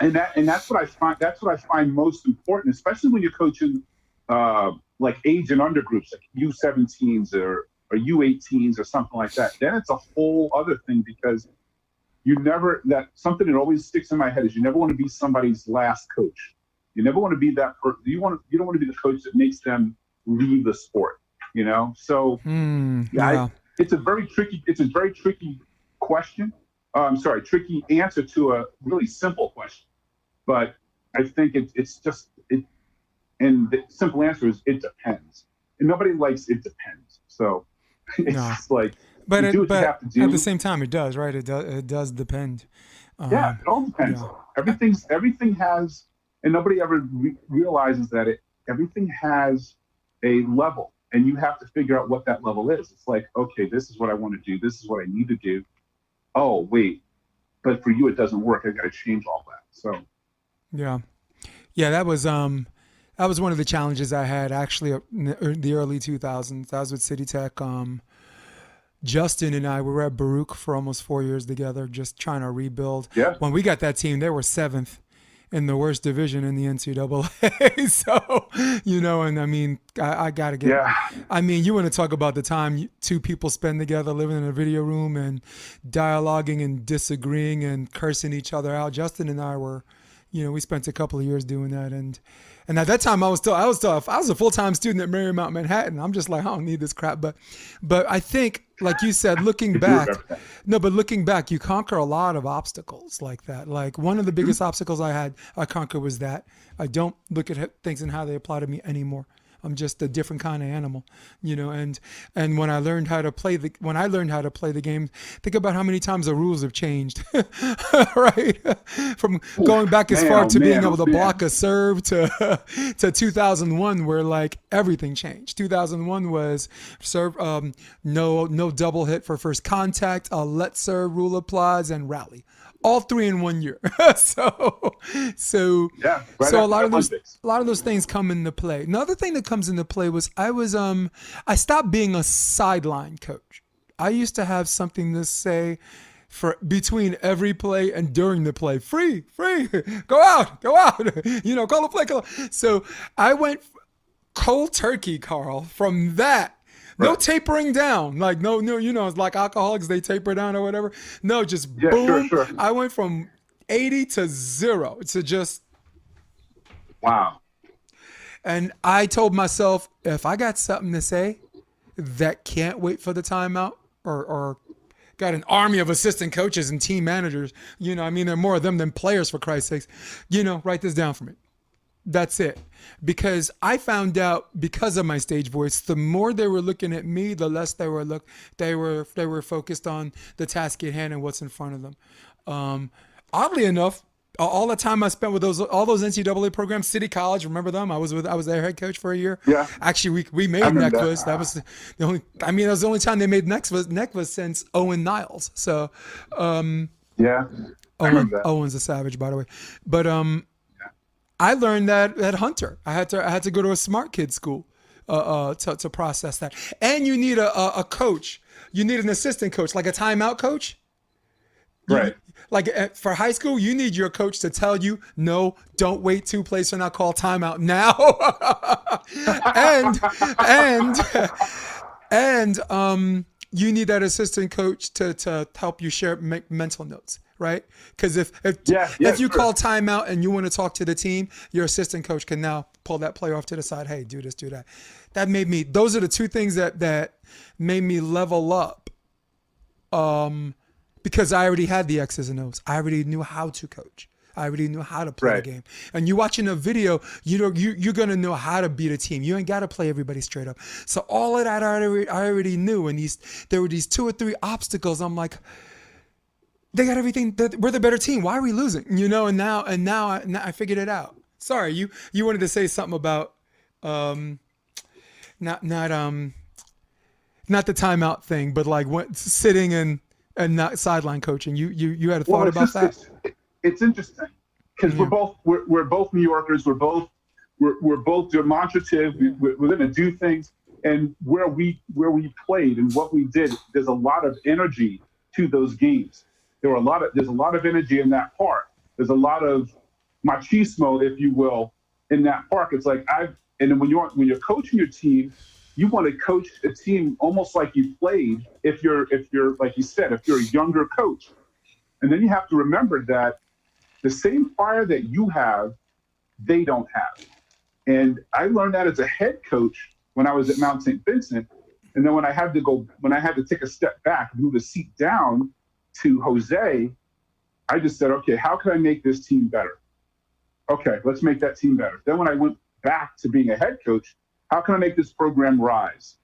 and that's what I find most important, especially when you're coaching like age and under groups, like U17s or U18s or something like that. Then it's a whole other thing, because something that always sticks in my head is you never want to be somebody's last coach. You never want to be that person. You don't want to be the coach that makes them leave the sport, you know? So it's a very tricky question. Tricky answer to a really simple question. But I think it's just, and the simple answer is it depends. And nobody likes it depends. So it's just like, but you do what you have to do. At the same time, it does, right? It does depend. Yeah, it all depends. Yeah. Everything has, and nobody ever realizes that everything has a level, and you have to figure out what that level is. It's like, okay, this is what I want to do. This is what I need to do. Oh, wait, but for you, it doesn't work. I got to change all that. So, yeah, that was one of the challenges I had actually in the early 2000s. I was with City Tech. Justin and I, we were at Baruch for almost 4 years together, just trying to rebuild. Yeah. When we got that team, they were seventh in the worst division in the NCAA. So, and I mean, I got to get, Yeah. I mean, you want to talk about the time two people spend together living in a video room and dialoguing and disagreeing and cursing each other out. Justin and I were, we spent a couple of years doing that. And at that time I was a full-time student at Marymount Manhattan. I'm just like, I don't need this crap. But I think, like you said, looking back, you conquer a lot of obstacles like that. Like one of the biggest obstacles I conquered was that I don't look at things and how they apply to me anymore. I'm just a different kind of animal, and when I learned how to play the game, think about how many times the rules have changed, right? From going back as far to being able to block a serve to 2001, where like everything changed. 2001 was serve, no double hit for first contact, let serve rule applies, and rally. All three in 1 year. so a lot of those things come into play. Another thing that comes into play was I stopped being a sideline coach. I used to have something to say for between every play and during the play. Free, go out, call the play. So I went cold turkey, Carl, from that. No tapering down, like no, it's like alcoholics, they taper down or whatever. No, just boom. Sure. I went from 80 to 0 to just wow. And I told myself, if I got something to say that can't wait for the timeout, or got an army of assistant coaches and team managers, there are more of them than players, for Christ's sakes, write this down for me. That's it. Because I found out, because of my stage voice, the more they were looking at me, the less they were focused on the task at hand and what's in front of them. Oddly enough, all the time I spent with all those NCAA programs, City College, remember them? I was their head coach for a year. Yeah. Actually, we made NECVAs. That was the only. I mean, that was the only time they made NECVAs since Owen Niles. So, yeah. Owen's a savage, by the way. But I learned that at Hunter. I had to go to a smart kid school to process that. And you need a coach. You need an assistant coach, like a timeout coach. Right. Like for high school, you need your coach to tell you, no, don't wait 2 plays from now, call timeout now. and you need that assistant coach to help you make mental notes, right? Because if you call timeout and you want to talk to the team, your assistant coach can now pull that player off to the side. Hey, do this, do that. Those are the two things that made me level up. Because I already had the X's and O's. I already knew how to coach. I already knew how to play the game. And you watching a video, you're gonna know how to beat a team. You ain't gotta play everybody straight up. So all of that I already knew. And there were these 2 or 3 obstacles. I'm like, they got everything. We're the better team. Why are we losing? And now I figured it out. Sorry, you wanted to say something about not the timeout thing, but like sitting and not sideline coaching. You had a thought about that? It's interesting because we're both New Yorkers. We're both demonstrative. We're going to do things, and where we played and what we did, there's a lot of energy to those games. There's a lot of energy in that park. There's a lot of machismo, if you will, in that park. It's like and then when you're coaching your team, you want to coach a team almost like you played. If you're like you said, if you're a younger coach, and then you have to remember that the same fire that you have, they don't have. And I learned that as a head coach when I was at Mount Saint Vincent, and then when I had to take a step back, move the seat down to Jose, I just said, okay, how can I make this team better? Okay, let's make that team better. Then when I went back to being a head coach, how can I make this program rise?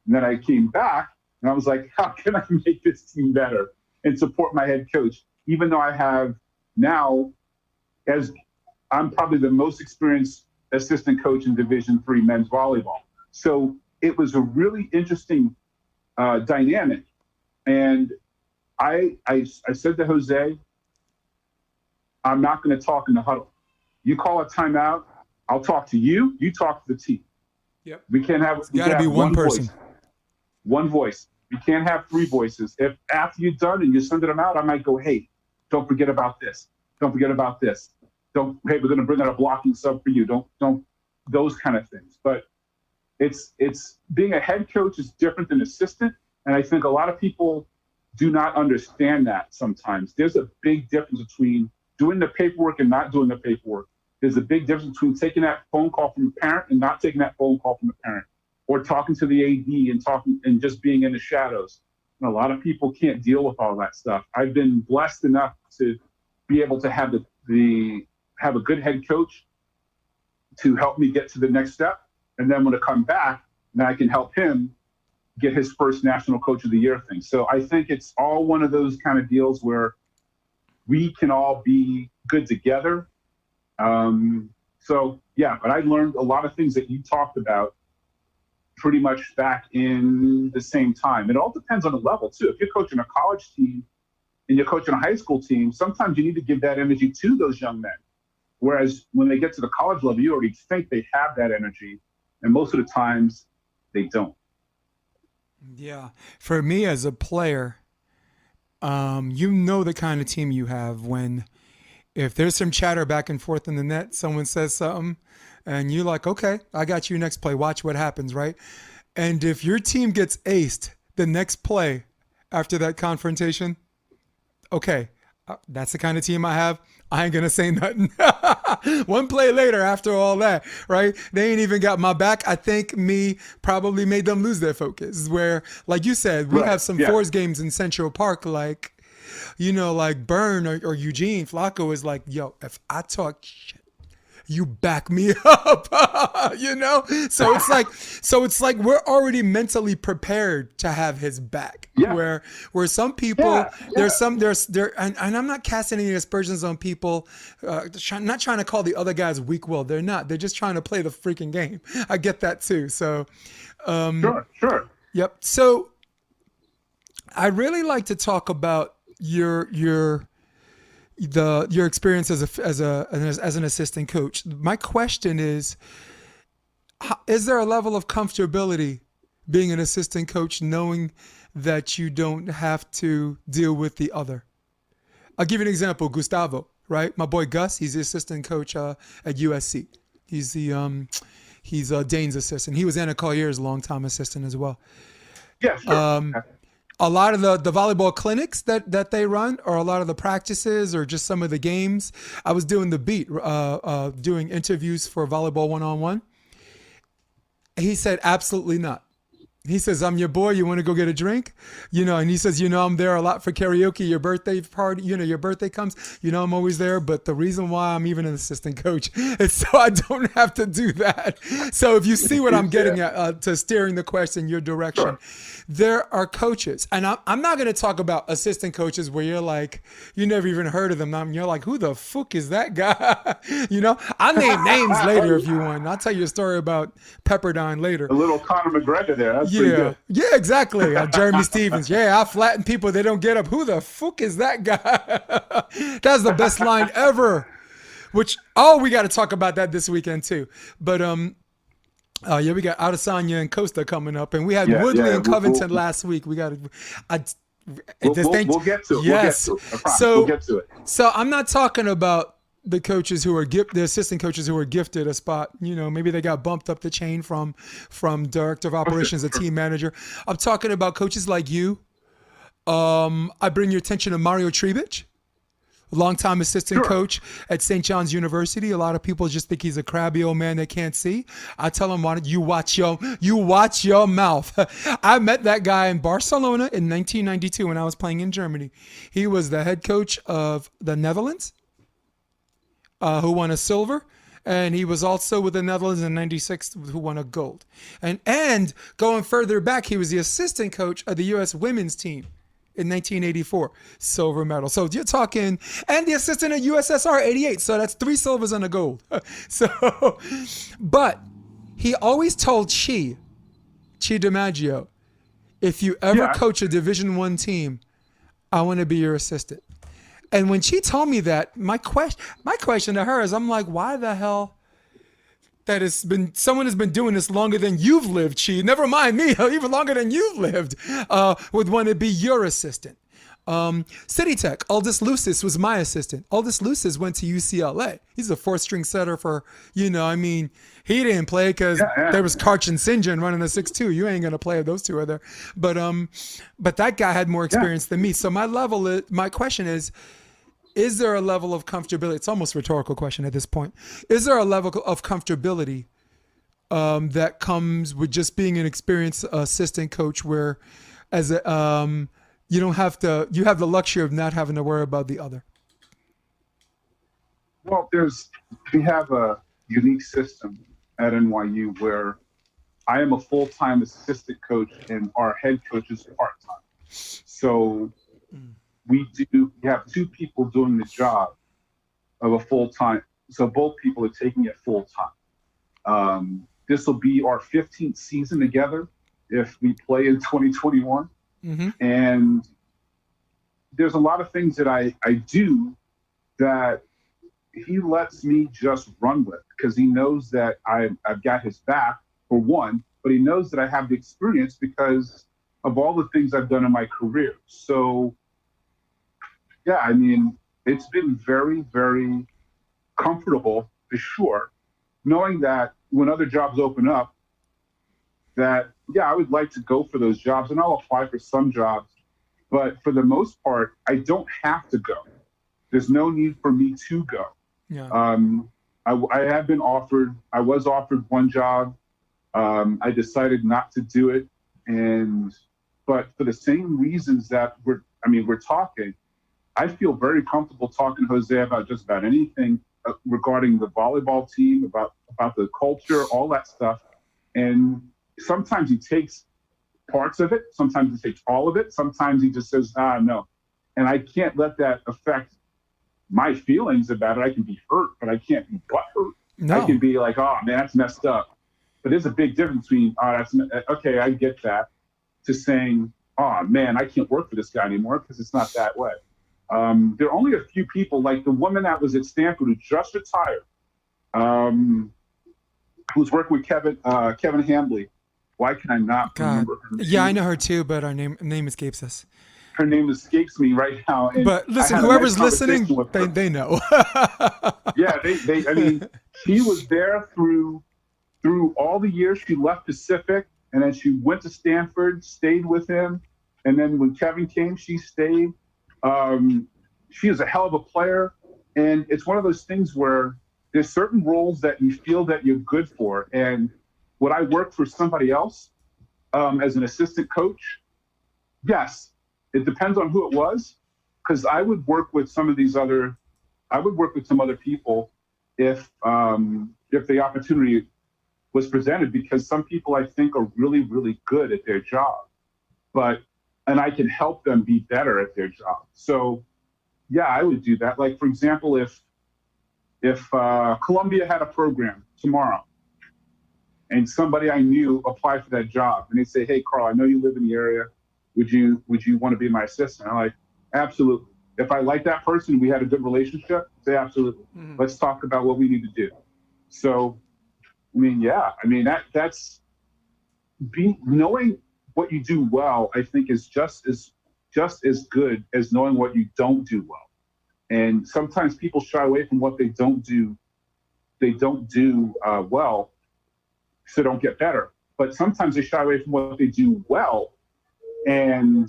And then I came back and I was like, how can I make this team better and support my head coach? Even though I have now, as I'm probably the most experienced assistant coach in Division III men's volleyball. So it was a really interesting dynamic. And I said to Jose, I'm not going to talk in the huddle. You call a timeout, I'll talk to you, you talk to the team. Yep. We can't have. It's got to be one person. One voice. We can't have three voices. If after you're done and you're sending them out, I might go, hey, don't forget about this. Don't forget about this. Hey, we're going to bring out a blocking sub for you. Don't, those kind of things. But it's being a head coach is different than assistant. And I think a lot of people do not understand that sometimes. There's a big difference between doing the paperwork and not doing the paperwork. There's a big difference between taking that phone call from a parent and not taking that phone call from a parent, or talking to the AD and talking and just being in the shadows. And a lot of people can't deal with all that stuff. I've been blessed enough to be able to have have a good head coach to help me get to the next step. And then when I come back, then I can help him get his first National Coach of the Year thing. So I think it's all one of those kind of deals where we can all be good together. So yeah, but I learned a lot of things that you talked about pretty much back in the same time. It all depends on the level too. If you're coaching a college team and you're coaching a high school team, sometimes you need to give that energy to those young men. Whereas when they get to the college level, you already think they have that energy. And most of the times they don't. Yeah. For me as a player, you know the kind of team you have when if there's some chatter back and forth in the net, someone says something and you're like, okay, I got you next play. Watch what happens, right? And if your team gets aced the next play after that confrontation, okay, that's the kind of team I have. I ain't going to say nothing. One play later after all that, right? They ain't even got my back. I think me probably made them lose their focus where, like you said, we have some force games in Central Park, like, you know, like Byrne or Eugene Flacco is like, yo, if I talk shit, you back me up, you know? So it's like we're already mentally prepared to have his back. Yeah. Where some people, and I'm not casting any aspersions on people, not trying to call the other guys weak-willed. They're not. They're just trying to play the freaking game. I get that too. So, sure. Yep. So I really like to talk about your experience as an assistant coach. My question is there a level of comfortability being an assistant coach knowing that you don't have to deal with the other? I'll give you an example. Gustavo, right? My boy Gus, he's the assistant coach at USC. He's Dane's assistant. He was Anna Collier's longtime assistant as well. Yeah, sure. A lot of the volleyball clinics that they run, or a lot of the practices, or just some of the games. I was doing the beat, doing interviews for Volleyball 1-on-1. He said, absolutely not. He says, I'm your boy. You want to go get a drink? You know, and he says, you know, I'm there a lot for karaoke, your birthday party, you know, your birthday comes, you know, I'm always there. But the reason why I'm even an assistant coach is so I don't have to do that. So if you see what I'm getting at, to steering the question your direction, there are coaches, and I'm not going to talk about assistant coaches where you're like, you never even heard of them. And you're like, who the fuck is that guy? You know, I'll name names later if you want. I'll tell you a story about Pepperdine later. A little Conor McGregor there. That's yeah, exactly. Jeremy Stevens. Yeah, I flatten people. They don't get up. Who the fuck is that guy? That's the best line ever. Which, we got to talk about that this weekend too. But we got Adesanya and Costa coming up, and we had Woodley and Covington last week. We got to. We'll get to it. Yes. We'll get to it. So I'm not talking about the coaches who are the assistant coaches who are gifted a spot. You know, maybe they got bumped up the chain from director of operations to team manager. I'm talking about coaches like you. I bring your attention to Mario Tribic, longtime assistant coach at St. John's University. A lot of people just think he's a crabby old man that can't see. I tell him, why don't you watch your mouth? I met that guy in Barcelona in 1992 when I was playing in Germany. He was the head coach of the Netherlands, who won a silver. And he was also with the Netherlands in 96, who won a gold. And going further back, he was the assistant coach of the U.S. women's team in 1984, silver medal. So you're talking, and the assistant at USSR 88. So that's 3 silvers and a gold. But he always told Chi DiMaggio, if you ever coach a Division I team, I want to be your assistant. And when she told me that, my question to her is, I'm like, why the hell that someone has been doing this longer than you've lived, Chi. Never mind me, even longer than you've lived, would want to be your assistant. City Tech, Aldous Lucis was my assistant. Aldous Lucis went to UCLA. He's a 4th-string setter for, he didn't play because there was Karch and St. John running a 6-2. You ain't going to play if those two are there. But that guy had more experience than me. So my question is there a level of comfortability? It's almost a rhetorical question at this point. Is there a level of comfortability that comes with just being an experienced assistant coach where you have the luxury of not having to worry about the other? Well, we have a unique system at NYU where I am a full-time assistant coach and our head coach is part-time. So we have 2 people doing the job of a full-time. So both people are taking it full-time. This will be our 15th season together if we play in 2021. Mm-hmm. And there's a lot of things that I do that he lets me just run with because he knows that I've got his back, for one, but he knows that I have the experience because of all the things I've done in my career. So, yeah, I mean, it's been very, very comfortable for sure, knowing that when other jobs open up, that, yeah, I would like to go for those jobs and I'll apply for some jobs. But for the most part, I don't have to go. There's no need for me to go. Yeah. I was offered one job. I decided not to do it. But for the same reasons that we're talking, I feel very comfortable talking to Jose about just about anything regarding the volleyball team, about the culture, all that stuff. And sometimes he takes parts of it. Sometimes he takes all of it. Sometimes he just says, no. And I can't let that affect my feelings about it. I can be hurt, but I can't be butthurt. No. I can be like, oh, man, that's messed up. But there's a big difference between, okay, I get that, to saying, oh, man, I can't work for this guy anymore because it's not that way. There are only a few people, like the woman that was at Stanford who just retired, who's working with Kevin Hambley. Why can I not remember her name? Yeah, I know her too, but her name escapes us. Her name escapes me right now. But listen, whoever's listening, they know. Yeah, I mean, she was there through all the years. She left Pacific, and then she went to Stanford, stayed with him, and then when Kevin came, she stayed. She is a hell of a player, and it's one of those things where there's certain roles that you feel that you're good for, and would I work for somebody else as an assistant coach? Yes. It depends on who it was, because I would work with some other people if the opportunity was presented, because some people I think are really, really good at their job, and I can help them be better at their job. So yeah, I would do that. Like, for example, if Columbia had a program tomorrow and somebody I knew applied for that job and they say, hey, Carl, I know you live in the area. Would you want to be my assistant? I'm like, absolutely. If I like that person, we had a good relationship, say absolutely. Mm-hmm. Let's talk about what we need to do. So, that's knowing what you do well, I think is just as good as knowing what you don't do well. And sometimes people shy away from what they don't do well, so don't get better. But sometimes they shy away from what they do well and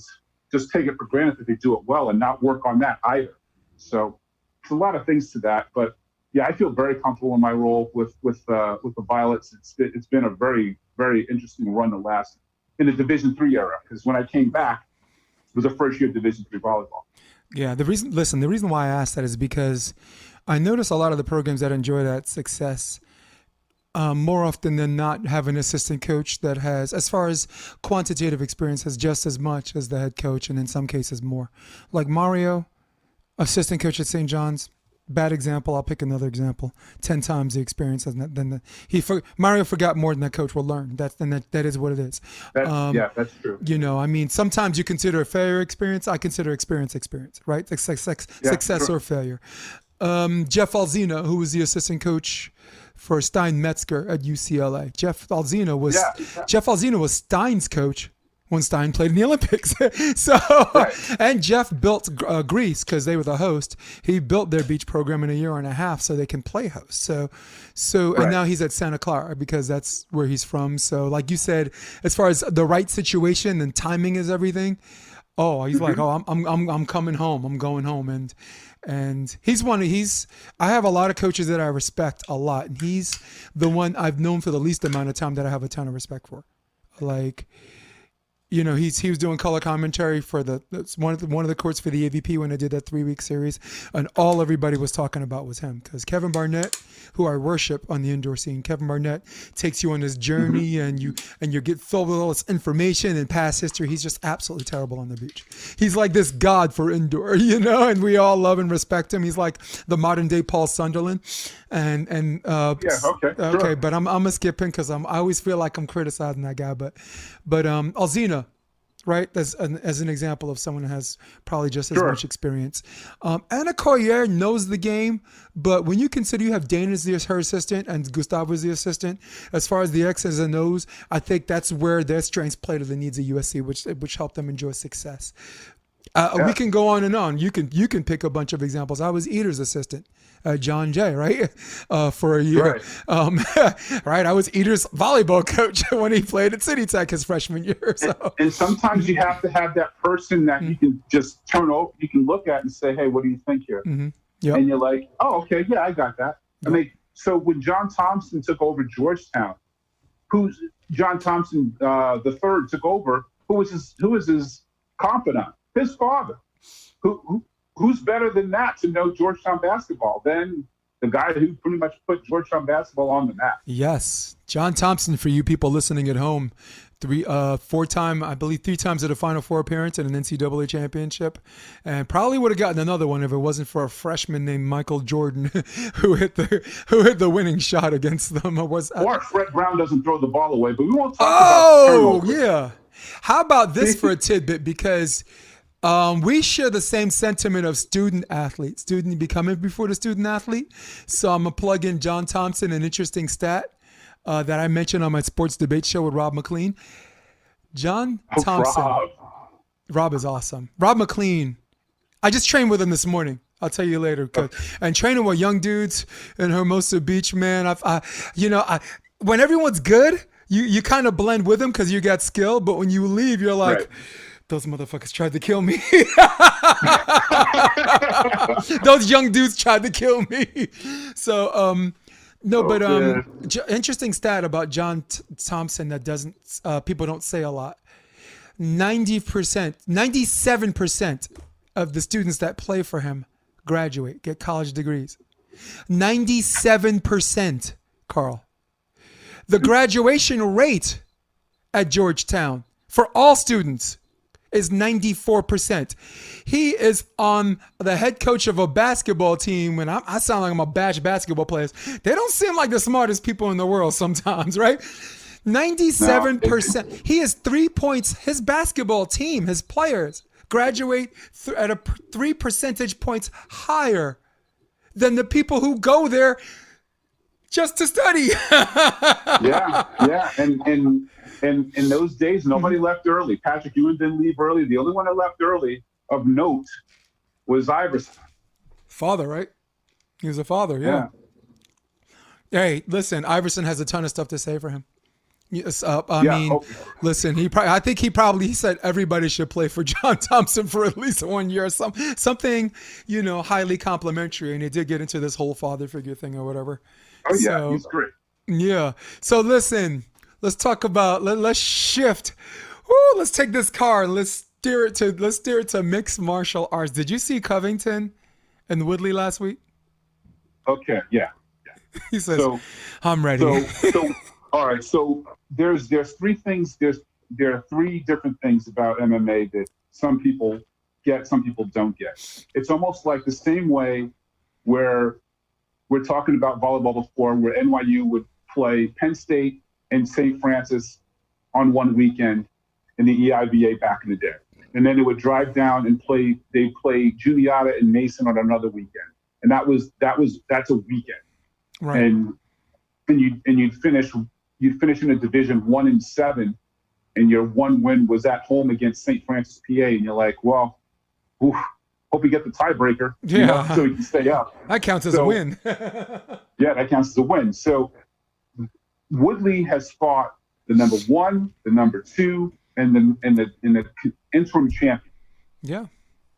just take it for granted that they do it well and not work on that either. So there's a lot of things to that. But yeah, I feel very comfortable in my role with the Violets. It's been a very, very interesting run to last in the Division III era, because when I came back, it was the first year of Division III volleyball. Yeah, the reason why I asked that is because I notice a lot of the programs that enjoy that success more often than not have an assistant coach that has, as far as quantitative experience, has just as much as the head coach, and in some cases more. Like Mario, assistant coach at St. John's, bad example. I'll pick another example. 10 times the experience Mario forgot more than that coach will learn. That is what it is. That's true. Sometimes you consider a failure experience. I consider experience, right? Success or failure. Jeff Alzina, who was the assistant coach for Stein Metzger at UCLA. Jeff Alzina was Stein's coach when Stein played in the Olympics. So, Right. and Jeff built Greece because they were the host. He built their beach program in a year and a half so they can play host. So, Right. and now he's at Santa Clara because that's where he's from. So, like you said, as far as the right situation and timing is everything. Oh, he's like, I'm coming home. I'm going home, and I have a lot of coaches that I respect a lot, and he's the one I've known for the least amount of time that I have a ton of respect for. Like, you know, he was doing color commentary for one of the courts for the AVP when I did that 3-week series, and all everybody was talking about was him because Kevin Barnett, who I worship on the indoor scene, Kevin Barnett takes you on this journey and you get filled with all this information and past history. He's just absolutely terrible on the beach. He's like this god for indoor, you know, and we all love and respect him. He's like the modern day Paul Sunderland, okay, sure. but I'm gonna skip him because I always feel like I'm criticizing that guy, but Alzina, right? As an example of someone who has probably just as much experience. Anna Collier knows the game, but when you consider you have Dana as her assistant and Gustavo as the assistant, as far as the X's and O's, I think that's where their strengths play to the needs of USC, which helped them enjoy success. We can go on and on. You can pick a bunch of examples. I was Eater's assistant, John Jay, right? For a year. Right. Right. I was Eater's volleyball coach when he played at City Tech his freshman year. So. And sometimes you have to have that person that you can just turn over, you can look at and say, hey, what do you think here? Mm-hmm. Yep. And you're like, oh, okay, yeah, I got that. Yep. I mean, so when John Thompson took over Georgetown, John Thompson the third took over, who was his confidant? His father. Who's better than that to know Georgetown basketball than the guy who pretty much put Georgetown basketball on the map? Yes, John Thompson. For you people listening at home, 3 times at a Final Four appearance and an NCAA championship, and probably would have gotten another one if it wasn't for a freshman named Michael Jordan who hit the winning shot against them. Or Fred Brown doesn't throw the ball away, but we won't talk about turnovers. Yeah. How about this for a tidbit? Because we share the same sentiment of student becoming before the student athlete. So I'm going to plug in John Thompson, an interesting stat that I mentioned on my sports debate show with Rob McLean. John Thompson. Rob is awesome. Rob McLean. I just trained with him this morning. I'll tell you later. And training with young dudes in Hermosa Beach, man. When everyone's good, you kind of blend with them because you got skill. But when you leave, you're like, right. Those motherfuckers tried to kill me. Those young dudes tried to kill me. So, interesting stat about John Thompson that people don't say a lot. 97% of the students that play for him graduate, get college degrees. 97%, Carl. The graduation rate at Georgetown for all students is 94%. He is on the head coach of a basketball team. And I sound like I'm a bash basketball players. They don't seem like the smartest people in the world sometimes, right? 97%. He has 3 points. His basketball team, his players, graduate at a 3 percentage points higher than the people who go there just to study. Yeah. And in those days, nobody left early. Patrick Ewing didn't leave early. The only one that left early of note was Iverson. Father, right? He was a father, yeah. Hey, listen, Iverson has a ton of stuff to say for him. Yes, listen, I think he said everybody should play for John Thompson for at least 1 year or something, highly complimentary. And he did get into this whole father figure thing or whatever. Oh, yeah, he's great. Yeah. So listen, let's talk about, let's shift. Let's take this car and let's steer it to mixed martial arts. Did you see Covington and Woodley last week? Okay, yeah. He says, I'm ready. So all right. So there's 3 things. There are 3 different things about MMA that some people get, some people don't get. It's almost like the same way where we're talking about volleyball before, where NYU would play Penn State and Saint Francis on one weekend in the EIVA back in the day. And then they would drive down and play Juniata and Mason on another weekend. And that's a weekend. Right. and you'd finish in a division 1-7, and your one win was at home against Saint Francis, PA, and you're like, well, oof, hope we get the tiebreaker, so we can stay up. That counts as a win. Yeah, that counts as a win. So Woodley has fought the number 1, the number 2, and the interim champion. Yeah.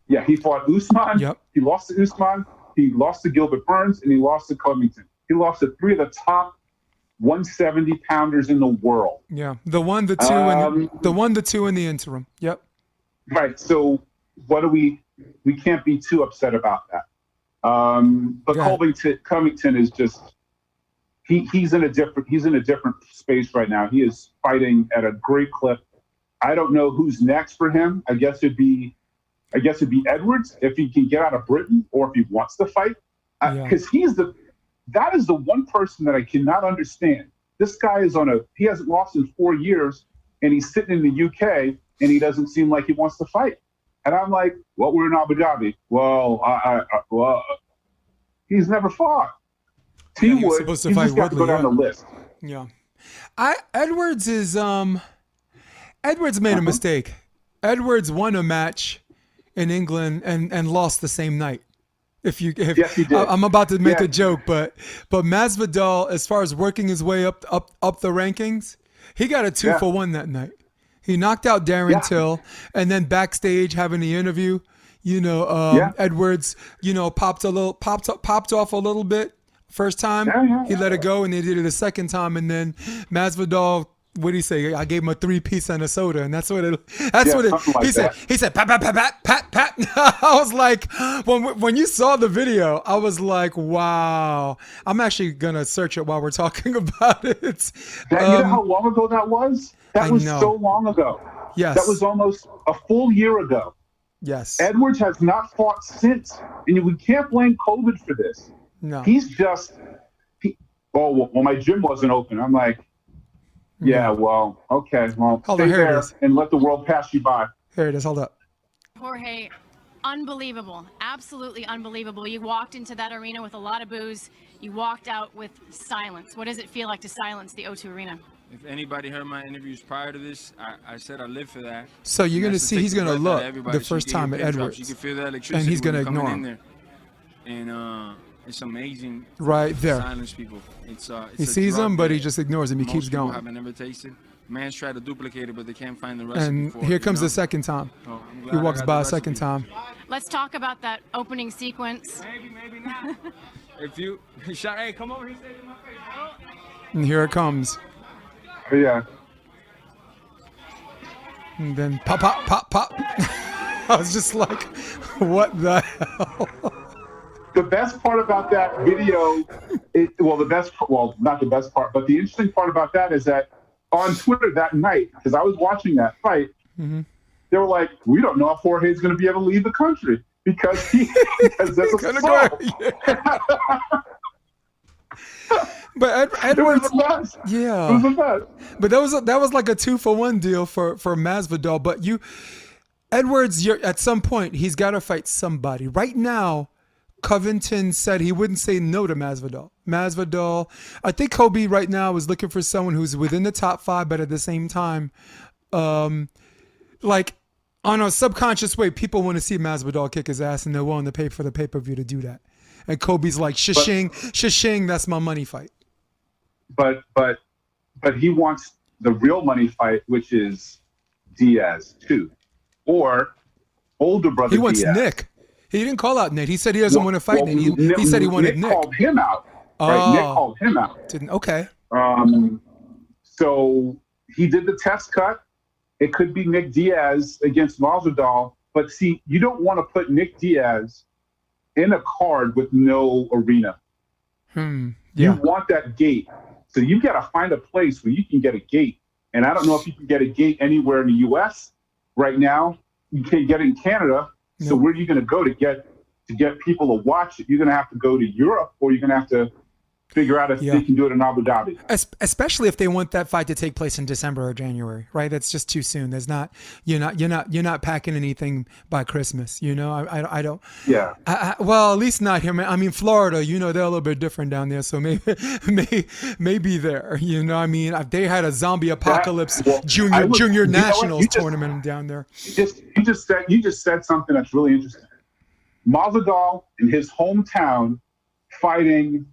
Yeah, he fought Usman. Yep. He lost to Usman. He lost to Gilbert Burns, and he lost to Covington. He lost to 3 of the top 170 pounders in the world. Yeah, the 1, the 2, and the 1, the 2 in the interim. Yep. Right. So we can't be too upset about that. But Covington is just he's in a different space right now. He is fighting at a great clip. I don't know who's next for him. I guess it'd be Edwards if he can get out of Britain, or if he wants to fight, because that is the one person that I cannot understand. This guy he hasn't lost in 4 years, and he's sitting in the UK, and he doesn't seem like he wants to fight. And I'm like, well, we're in Abu Dhabi. Well, he's never fought. He was supposed to fight Woodley. Go down the list. Yeah, Edwards made a mistake. Edwards won a match in England and lost the same night. Yes, he did. I'm about to make a joke, but Masvidal, as far as working his way up the rankings, he got a 2-for-1 that night. He knocked out Darren Till, and then backstage having the interview, Edwards, popped off a little bit. First time, he let it go, and he did it a second time, and then Masvidal, what did he say? I gave him a 3-piece and a soda, and that's what he said. He said, pat, pat, pat, pat, pat, pat. I was like, when you saw the video, I was like, wow. I'm actually going to search it while we're talking about it. You know how long ago that was? That was so long ago. Yes. That was almost a full year ago. Yes. Edwards has not fought since, and we can't blame COVID for this. No. He's just, my gym wasn't open. I'm like, yeah, well, okay. Well, stay there and let the world pass you by. Here it is. Hold up. Jorge, unbelievable. Absolutely unbelievable. You walked into that arena with a lot of boos. You walked out with silence. What does it feel like to silence the O2 Arena? If anybody heard my interviews prior to this, I said I live for that. So you're going to see he's going to look the first time at Edwards. You can feel that electricity, and he's going to ignore him. And it's amazing. Right there. Silence people. He sees him, but he just ignores him. He keeps going. Most people haven't never tasted. Man's tried to duplicate it, but they can't find the recipe. And here comes the second time. He walks by a second time. Let's talk about that opening sequence. Maybe not. If you shot, hey, come over here, say it in my face. And here it comes. Yeah. And then pop, pop, pop, pop. I was just like, what the hell? The best part about that video, not the best part, but the interesting part about that is that on Twitter that night, because I was watching that fight, they were like, we don't know if Jorge's going to be able to leave the country because there's a assault. But Edwards, it was the best. Yeah, it was the best. But that was like a 2-for-1 deal for Masvidal. But Edwards, at some point he's got to fight somebody. Right now, Covington said he wouldn't say no to Masvidal. I think Kobe right now is looking for someone who's within the top 5, but at the same time, like on a subconscious way, people want to see Masvidal kick his ass, and they're willing to pay for the pay-per-view to do that. And Kobe's like, shishing, that's my money fight. But he wants the real money fight, which is Diaz too, or older brother. He wants Diaz. Nick. He didn't call out Nick. He said he doesn't want to fight Nick. He said he wanted Nick. Nick called him out. Right? Nick called him out. Okay. So he did the test cut. It could be Nick Diaz against Masvidal, but see, you don't want to put Nick Diaz in a card with no arena. Yeah. You want that gate. So you've got to find a place where you can get a gate. And I don't know if you can get a gate anywhere in the U.S. right now. You can't get it in Canada. Nope. So where are you going to go to get people to watch it? You're going to have to go to Europe, or you're going to have to figure out if they can do it in Abu Dhabi. Especially if they want that fight to take place in December or January, right? That's just too soon. You're not packing anything by Christmas. You know, I don't. Yeah. Well, at least not here, man. I mean, Florida, you know, they're a little bit different down there, so maybe there. You know, I mean, they had a zombie apocalypse junior nationals tournament down there. You just said something that's really interesting. Masvidal in his hometown fighting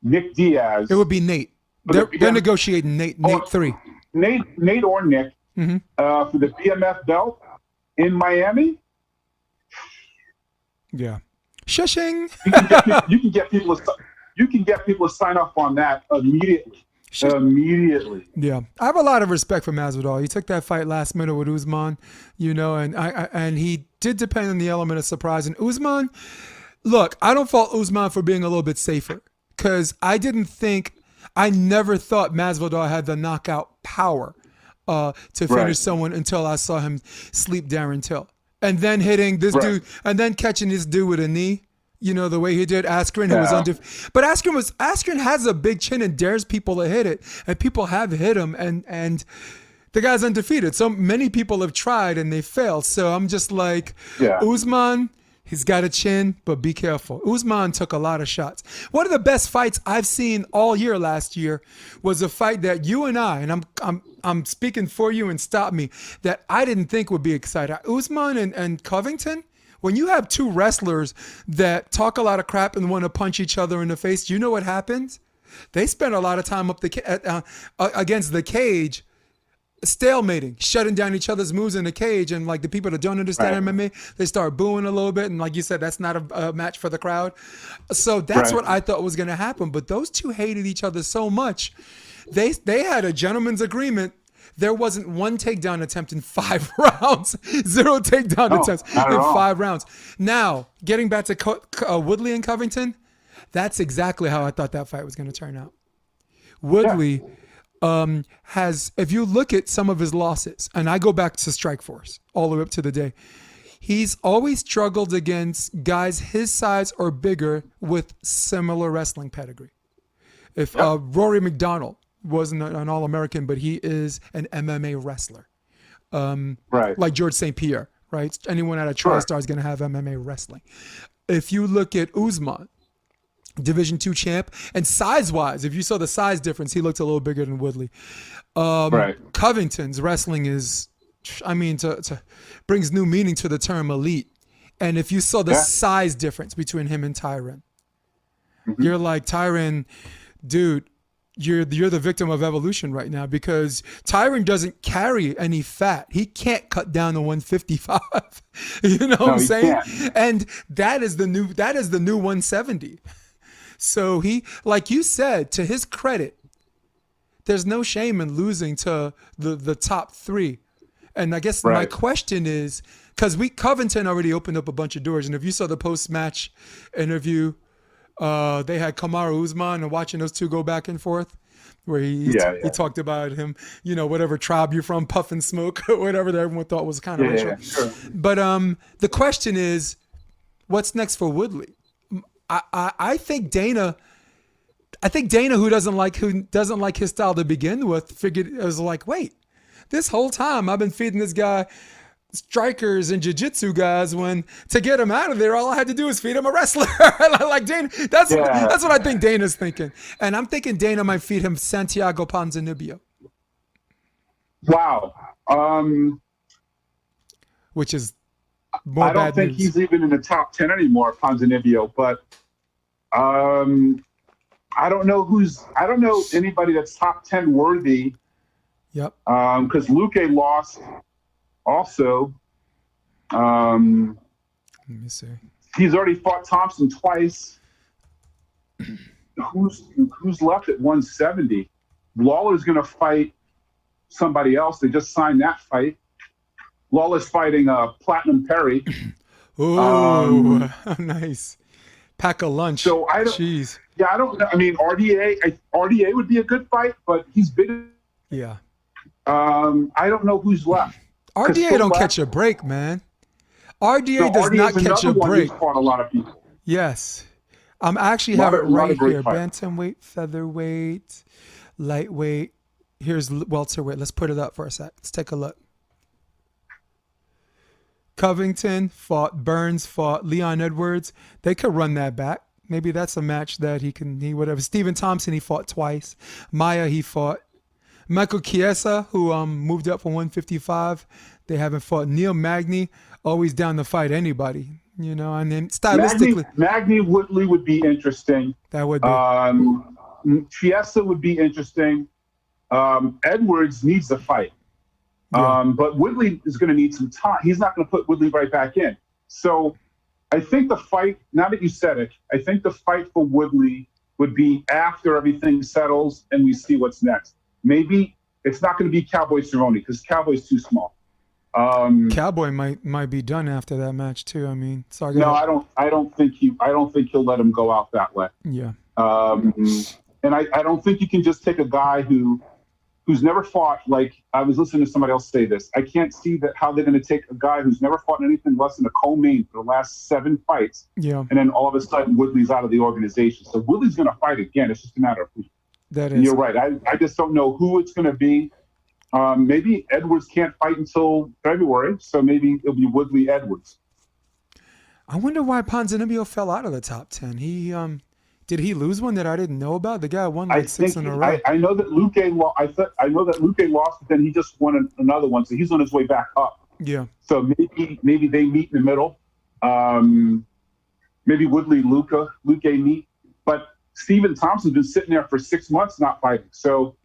Nick Diaz. It would be Nate. They're negotiating Nate 3. Nate or Nick for the BMF belt in Miami. Yeah. Shushing. You can get people to sign up on that immediately. Immediately. Yeah, I have a lot of respect for Masvidal. He took that fight last minute with Usman, you know, and he did depend on the element of surprise. And Usman, look, I don't fault Usman for being a little bit safer because I never thought Masvidal had the knockout power to finish someone until I saw him sleep Darren Till, and then hitting this dude, and then catching this dude with a knee. You know, the way he did Askren, who was undefeated. But Askren has a big chin and dares people to hit it. And people have hit him, and the guy's undefeated. So many people have tried and they failed. So I'm just like, Usman, he's got a chin, but be careful. Usman took a lot of shots. One of the best fights I've seen all year last year was a fight that you and I, and I'm speaking for you and stop me, that I didn't think would be exciting. Usman and Covington. When you have two wrestlers that talk a lot of crap and want to punch each other in the face, you know what happens? They spend a lot of time up against the cage, stalemating, shutting down each other's moves in the cage. And like the people that don't understand MMA, they start booing a little bit. And like you said, that's not a match for the crowd. So that's what I thought was going to happen. But those two hated each other so much. They had a gentleman's agreement. There wasn't one takedown attempt in 5 rounds. 0 takedown attempts in 5 rounds. Now, getting back to Woodley and Covington, that's exactly how I thought that fight was going to turn out. Woodley has, if you look at some of his losses, and I go back to Strikeforce all the way up to the day, he's always struggled against guys his size or bigger with similar wrestling pedigree. If Rory McDonald wasn't an All-American, but he is an MMA wrestler. Like George St. Pierre, right? Anyone at a TriStar is going to have MMA wrestling. If you look at Usman, Division II champ, and size-wise, if you saw the size difference, he looked a little bigger than Woodley. Covington's wrestling is, brings new meaning to the term elite. And if you saw the size difference between him and Tyron, you're like, Tyron, dude, you're the victim of evolution right now because Tyron doesn't carry any fat. He can't cut down to 155. You know what I'm saying? And that is the new 170. So he, like you said, to his credit, there's no shame in losing to the top 3. And I guess my question is, because Covington already opened up a bunch of doors, and if you saw the post-match interview, they had Kamaru Usman and watching those two go back and forth where he talked about him, you know, whatever tribe you're from, puff and smoke, whatever that everyone thought was kind of racial. Sure. But the question is, what's next for Woodley? I think Dana, who doesn't like his style to begin with, figured it was like, wait, this whole time I've been feeding this guy strikers and jiu-jitsu guys when to get him out of there all I had to do is feed him a wrestler. Like Dana, that's what I think Dana's thinking, and I'm thinking Dana might feed him Santiago Ponzinibbio. Wow. Which is more I don't bad think news. he's even in the top 10 anymore, Ponzinibbio, but I don't know anybody that's top 10 worthy. Yep. Because Luque lost also. Let me see. He's already fought Thompson twice. Who's left at 170? Lawler's going to fight somebody else. They just signed that fight. Lawler's fighting Platinum Perry. Oh, nice. Pack a lunch. So I don't. Jeez. Yeah, I don't know. I mean, RDA would be a good fight, but he's big. Yeah. I don't know who's left. RDA don't catch a break, man. RDA does not catch a break. Fought a lot of people. Yes. I'm actually have it Lot of right great here. fight. Bantamweight, featherweight, lightweight. Here's welterweight. Let's put it up for a sec. Let's take a look. Covington fought, Burns fought, Leon Edwards. They could run that back. Maybe that's a match that he whatever. Stephen Thompson, he fought twice. Maya, he fought. Michael Chiesa, who moved up from 155. They haven't fought. Neil Magny, always down to fight anybody. You know, and then stylistically, Magny Woodley would be interesting. that would be. Chiesa would be interesting. Edwards needs a fight. Yeah. But Woodley is going to need some time. He's not going to put Woodley right back in. So I think the fight, now that you said it, I think the fight for Woodley would be after everything settles and we see what's next. Maybe it's not going to be Cowboy Cerrone because Cowboy's too small. Cowboy might be done after that match too. I mean, sorry. No, I don't think he'll let him go out that way. Yeah. And I don't think you can just take a guy who's never fought. Like I was listening to somebody else say this. I can't see that how they're going to take a guy who's never fought in anything less than a co-main for the last 7 fights. Yeah. And then all of a sudden Woodley's out of the organization. So Woodley's going to fight again. It's just a matter of who. That And is. you're right. I just don't know who it's going to be. Maybe Edwards can't fight until February, so maybe it'll be Woodley Edwards. I wonder why Ponzinibbio fell out of the top 10. He did he lose one that I didn't know about? The guy won like 6 in a row. I know that Luque lost, but then he just won another one, so he's on his way back up. Yeah. So maybe they meet in the middle. Maybe Woodley Luque meet, but Stephen Thompson's been sitting there for 6 months not fighting. So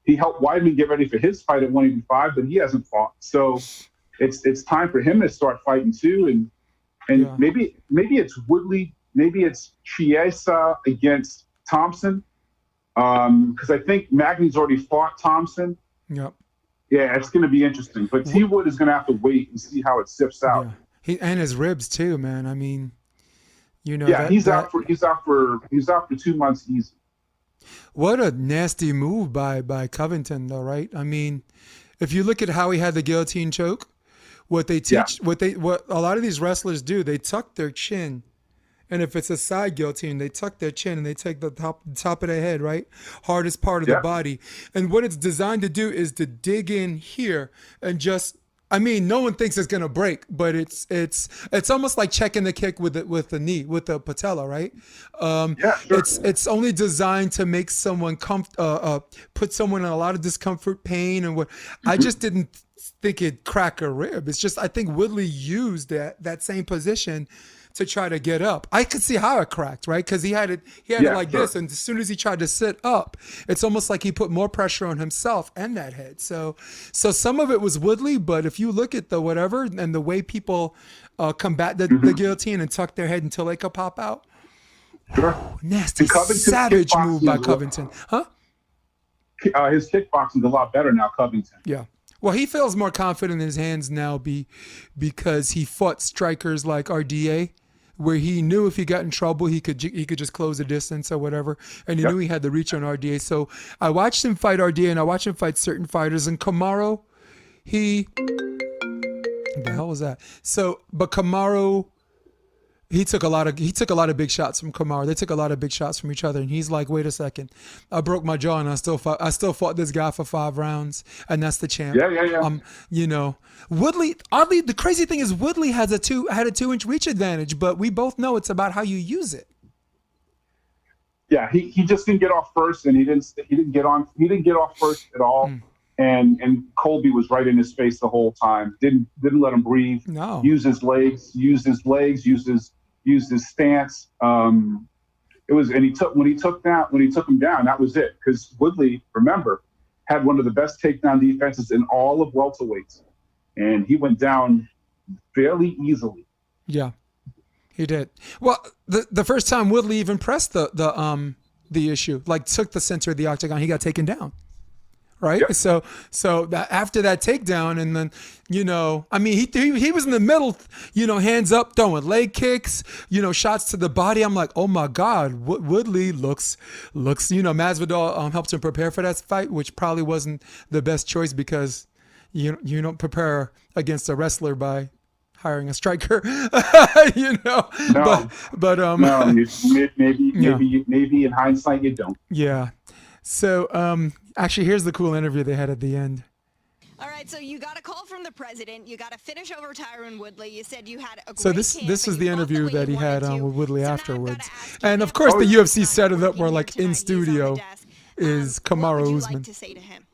he helped Weidman get ready for his fight at 185, but he hasn't fought. So it's time for him to start fighting too. And Yeah. maybe it's Woodley, maybe it's Chiesa against Thompson. Because I think Magny's already fought Thompson. Yep. Yeah, it's going to be interesting. But T Wood is going to have to wait and see how it sips out. Yeah. And his ribs too, man. I mean, you know. Yeah, he's out for 2 months easy. What a nasty move by Covington, though, right? I mean, if you look at how he had the guillotine choke, what they teach, what a lot of these wrestlers do, they tuck their chin, and if it's a side guillotine, they tuck their chin and they take the top of their head, right, hardest part of the body, and what it's designed to do is to dig in here and just. I mean, no one thinks it's gonna break, but it's almost like checking the kick with the knee, with the patella, right? Sure. It's only designed to make someone put someone in a lot of discomfort, pain, and what. I just didn't think it'd crack a rib. It's just I think Woodley used that same position to try to get up. I could see how it cracked, right? Because he had it like this, and as soon as he tried to sit up, it's almost like he put more pressure on himself and that head. So some of it was Woodley, but if you look at the whatever and the way people combat the guillotine and tuck their head until they could pop out, nasty, savage move by Covington, huh? His kickboxing's a lot better now, Covington. Yeah. Well, he feels more confident in his hands now because he fought strikers like RDA, where he knew if he got in trouble, he could just close the distance or whatever, and he knew he had the reach on RDA. So I watched him fight RDA, and I watched him fight certain fighters. And Kamaru, what the hell was that? But Kamaru, he took a lot of big shots from Kamaru. They took a lot of big shots from each other, and he's like, wait a second, I broke my jaw and I still fought this guy for 5 rounds, and that's the champ. Yeah. You know, Woodley. Oddly, the crazy thing is Woodley had a 2-inch reach advantage, but we both know it's about how you use it. Yeah, he just didn't get off first, and he didn't get off first at all. And Colby was right in his face the whole time. Didn't let him breathe. No. Used his legs, used his stance. When he took him down, that was it. Because Woodley, remember, had one of the best takedown defenses in all of welterweights, and he went down fairly easily. Yeah, he did. Well, the first time Woodley even pressed the issue, like took the center of the octagon, he got taken down. Right. Yep. So after that takedown, and then, you know, I mean, he was in the middle, you know, hands up, throwing leg kicks, you know, shots to the body. I'm like, oh my God, Woodley looks, you know, Masvidal helped him prepare for that fight, which probably wasn't the best choice because you don't prepare against a wrestler by hiring a striker. No, but maybe in hindsight you don't. Yeah. So actually, here's the cool interview they had at the end. All right, so you got a call from the president. You got to finish over Tyron Woodley. You said you had a great So this camp was and the you fought interview way that he you had wanted to. with Woodley So now I've afterwards. gotta ask you, And now of course, the that UFC he's set it up working more here like tonight, in he's on the studio desk. is What Kamaru would you Usman. like to say to him?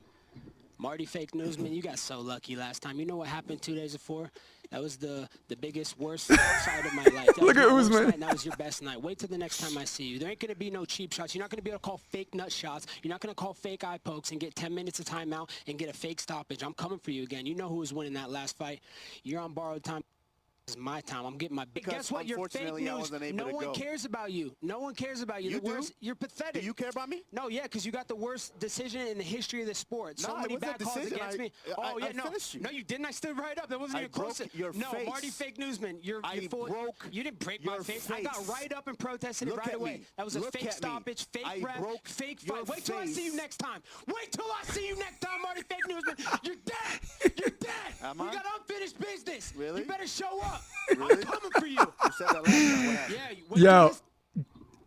Marty Fake Newsman, you got so lucky last time. You know what happened 2 days before? That was the biggest, worst fight of my life. That Look was at my worst Usman. night, and that was your best night. Wait till the next time I see you. There ain't going to be no cheap shots. You're not going to be able to call fake nut shots. You're not going to call fake eye pokes and get 10 minutes of timeout and get a fake stoppage. I'm coming for you again. You know who was winning that last fight. You're on borrowed time. This is my time. I'm getting my big. Guess what? You're fake news. No one cares about you. No one cares about you. You do? You're pathetic. Do you care about me? No, yeah, because you got the worst decision in the history of the sport. So No, it many wasn't a bad calls decision. against me. I No. finished you. No, you didn't. I stood right up. That wasn't I even close. broke your No, face. Marty Fake Newsman, you're full. You didn't break my your face. I got face. right up and protested Look it right at away. me. That was a Look fake at me. stoppage, fake I ref, broke fake your fight. Wait till I see you face. next time. Wait till I see you next time, Marty Fake Newsman. You're dead. You're dead. Am You I? got unfinished business. Really? You better show up. Really? I'm coming for you. You said that last time. What happened? Yeah. wait till Yo, this-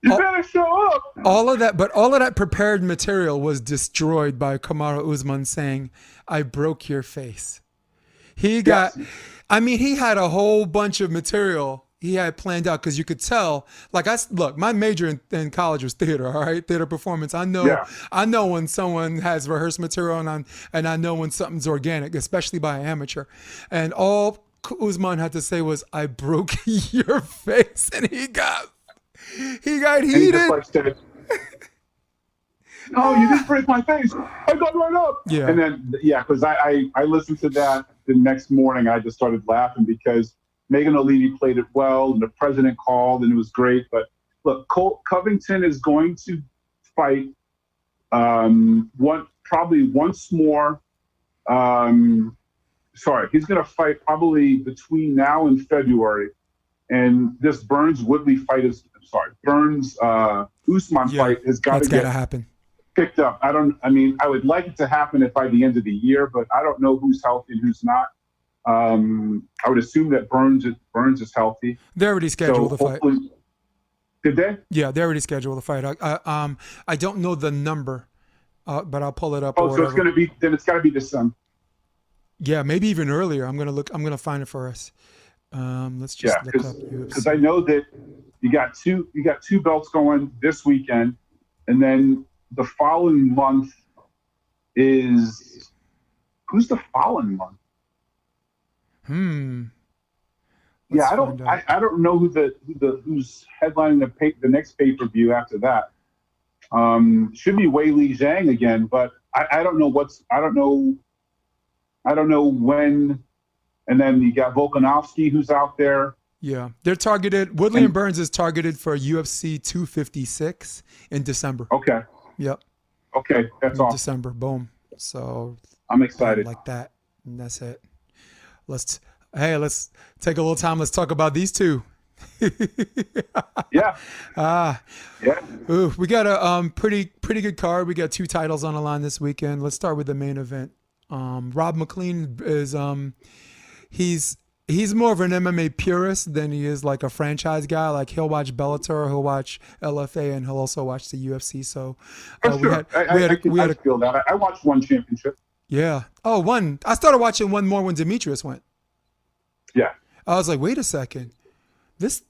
You better show up. all of that prepared material was destroyed by Kamaru Usman saying, "I broke your face." He got, he had a whole bunch of material he had planned out because you could tell. Like look, my major in college was theater. All right, theater performance. I know when someone has rehearsed material, and I know when something's organic, especially by an amateur. And all Usman had to say was, "I broke your face," and he got And he heated. just like said, "No, you didn't break my face. I got right up." Yeah. And then, because I listened to that the next morning. I just started laughing because Megan O'Leary played it well, and the president called, and it was great. But look, Covington is going to fight probably once more. He's going to fight probably between now and February. And this Burns-Woodley fight Usman fight has got to get happen. picked up. I would like it to happen by the end of the year, but I don't know who's healthy and who's not. I would assume that Burns is healthy. They already scheduled the fight. Did they? Yeah, they already scheduled the fight. I don't know the number, but I'll pull it up. Oh, so it's it's got to be December. Yeah, maybe even earlier. I'm gonna find it for us. Let's just look up UFC. Because I know that you got two belts going this weekend, and then the following month is who's the following month? Let's I don't know who's headlining the next pay-per-view after that. Should be Wei Li Zhang again, but I don't know when. And then you got Volkanovski who's out there. Yeah, they're targeted. Woodley and Burns is targeted for UFC 256 in December. Okay. Yep. Okay, that's awesome. December. Boom. So I'm excited. Like that. And that's it. Let's take a little time. Let's talk about these two. Yeah. Yeah. Ooh, we got a pretty good card. We got 2 titles on the line this weekend. Let's start with the main event. Rob McLean is he's more of an MMA purist than he is like a franchise guy. Like he'll watch Bellator, he'll watch LFA, and he'll also watch the UFC. So I feel that. I watched one championship. Yeah. Oh, one. I started watching one more when Demetrius went. Yeah. I was like, wait a second. This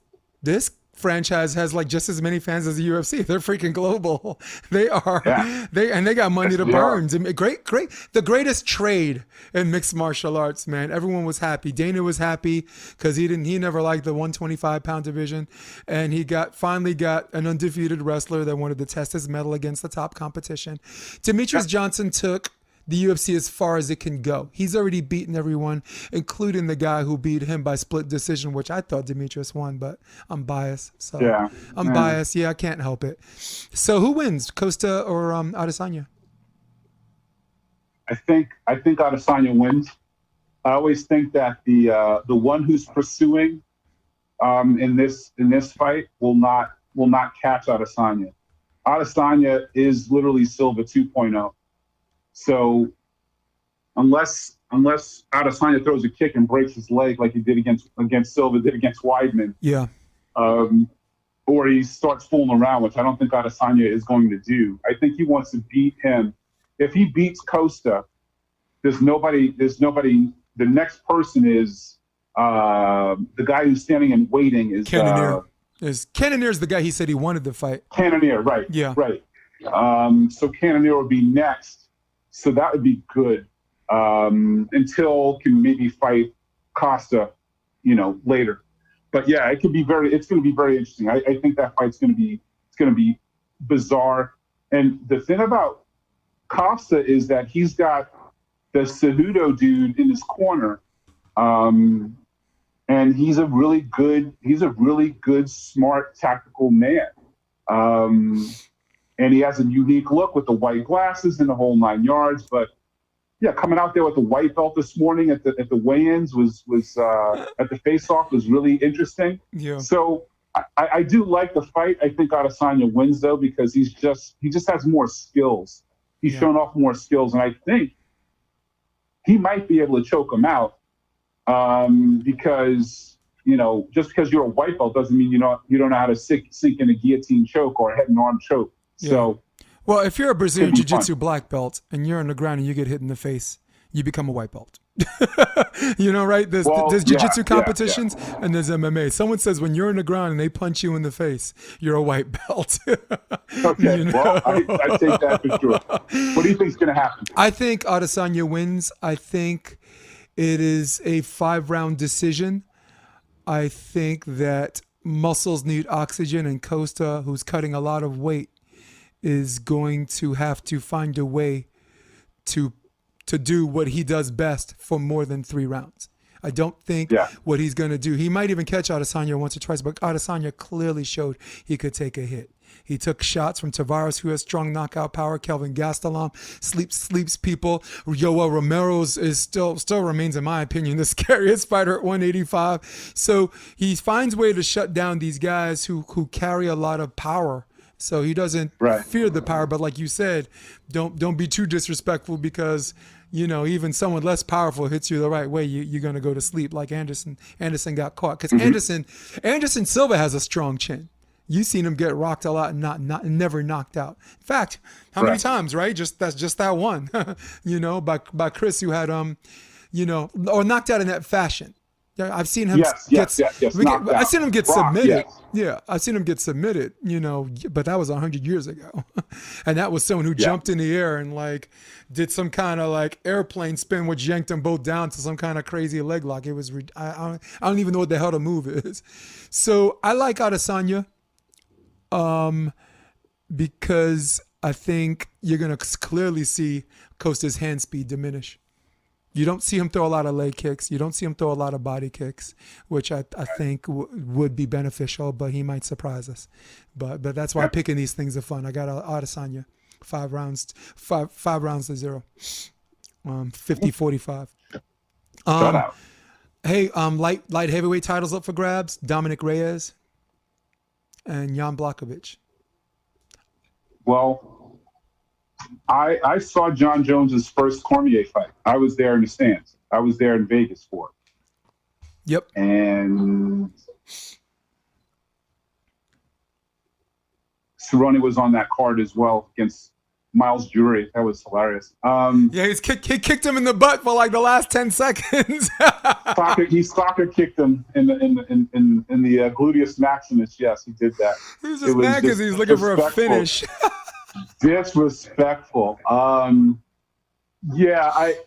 franchise has like just as many fans as the UFC. They're freaking global. They are. Yeah. They got money to burn. Great. The greatest trade in mixed martial arts, man. Everyone was happy. Dana was happy because he never liked the 125-pound division, and he finally got an undefeated wrestler that wanted to test his mettle against the top competition. Demetrius Johnson took the UFC as far as it can go. He's already beaten everyone, including the guy who beat him by split decision, which I thought Demetrius won, but I'm biased. So I'm biased. Yeah, I can't help it. So who wins, Costa or Adesanya? I think Adesanya wins. I always think that the one who's pursuing in this fight will not catch Adesanya. Adesanya is literally Silva 2.0. So unless unless Adesanya throws a kick and breaks his leg like he did against Silva, did against Weidman. Yeah. Or he starts fooling around, which I don't think Adesanya is going to do. I think he wants to beat him. If he beats Costa, there's nobody. The next person is the guy who's standing and waiting is Cannonier. Cannonier's the guy he said he wanted to fight. Cannonier, right? Yeah. Right. So Cannonier would be next. So that would be good until can maybe fight Costa, later. But yeah, it's going to be very interesting. I think that fight's going to be bizarre. And the thing about Costa is that he's got the Cejudo dude in his corner. And he's a really good, smart, tactical man. And he has a unique look with the white glasses and the whole 9 yards. But yeah, coming out there with the white belt this morning at the weigh-ins was at the face-off was really interesting. Yeah. So I do like the fight. I think Adesanya wins though because he just has more skills. He's shown off more skills, and I think he might be able to choke him out because just because you're a white belt doesn't mean you don't know how to sink in a guillotine choke or a head and arm choke. Yeah. So. Well, if you're a Brazilian Jiu-Jitsu black belt and you're on the ground and you get hit in the face, you become a white belt. Right? There's Jiu-Jitsu competitions and there's MMA. Someone says when you're on the ground and they punch you in the face, you're a white belt. Okay, well, I take that for sure. What do you think is going to happen? I think Adesanya wins. I think it is a 5-round decision. I think that muscles need oxygen, and Costa, who's cutting a lot of weight, is going to have to find a way to do what he does best for more than 3 rounds. I don't think what he's going to do. He might even catch Adesanya once or twice, but Adesanya clearly showed he could take a hit. He took shots from Tavares, who has strong knockout power. Kelvin Gastelum sleeps people. Yoel Romero is still remains, in my opinion, the scariest fighter at 185. So he finds a way to shut down these guys who carry a lot of power. So he doesn't fear the power, but like you said, don't be too disrespectful because even someone less powerful hits you the right way, you're gonna go to sleep like Anderson. Anderson got caught because Anderson Silva has a strong chin. You've seen him get rocked a lot and never knocked out. In fact, how many times, right? That's just that one, by Chris, who had or knocked out in that fashion. I've seen him I've seen him get submitted. Yeah, I've seen him get submitted, but that was 100 years ago. And that was someone who jumped in the air and did some kind of airplane spin, which yanked them both down to some kind of crazy leg lock. It was, I don't even know what the hell the move is. So I like Adesanya because I think you're going to clearly see Costa's hand speed diminish. You don't see him throw a lot of leg kicks. You don't see him throw a lot of body kicks, which I think would be beneficial, but he might surprise us. But that's why picking these things are fun. I got Adesanya, 5 rounds to 0, 50-45. Hey, light heavyweight titles up for grabs. Dominic Reyes and Jan Blachowicz. Well, I saw John Jones's first Cormier fight. I was there in the stands. I was there in Vegas for it. Yep. And Cerrone was on that card as well against Miles Jury. That was hilarious. He kicked him in the butt for the last 10 seconds. He soccer kicked him in the gluteus maximus. Yes, he did that. He was just mad because he's looking for a finish. Disrespectful. The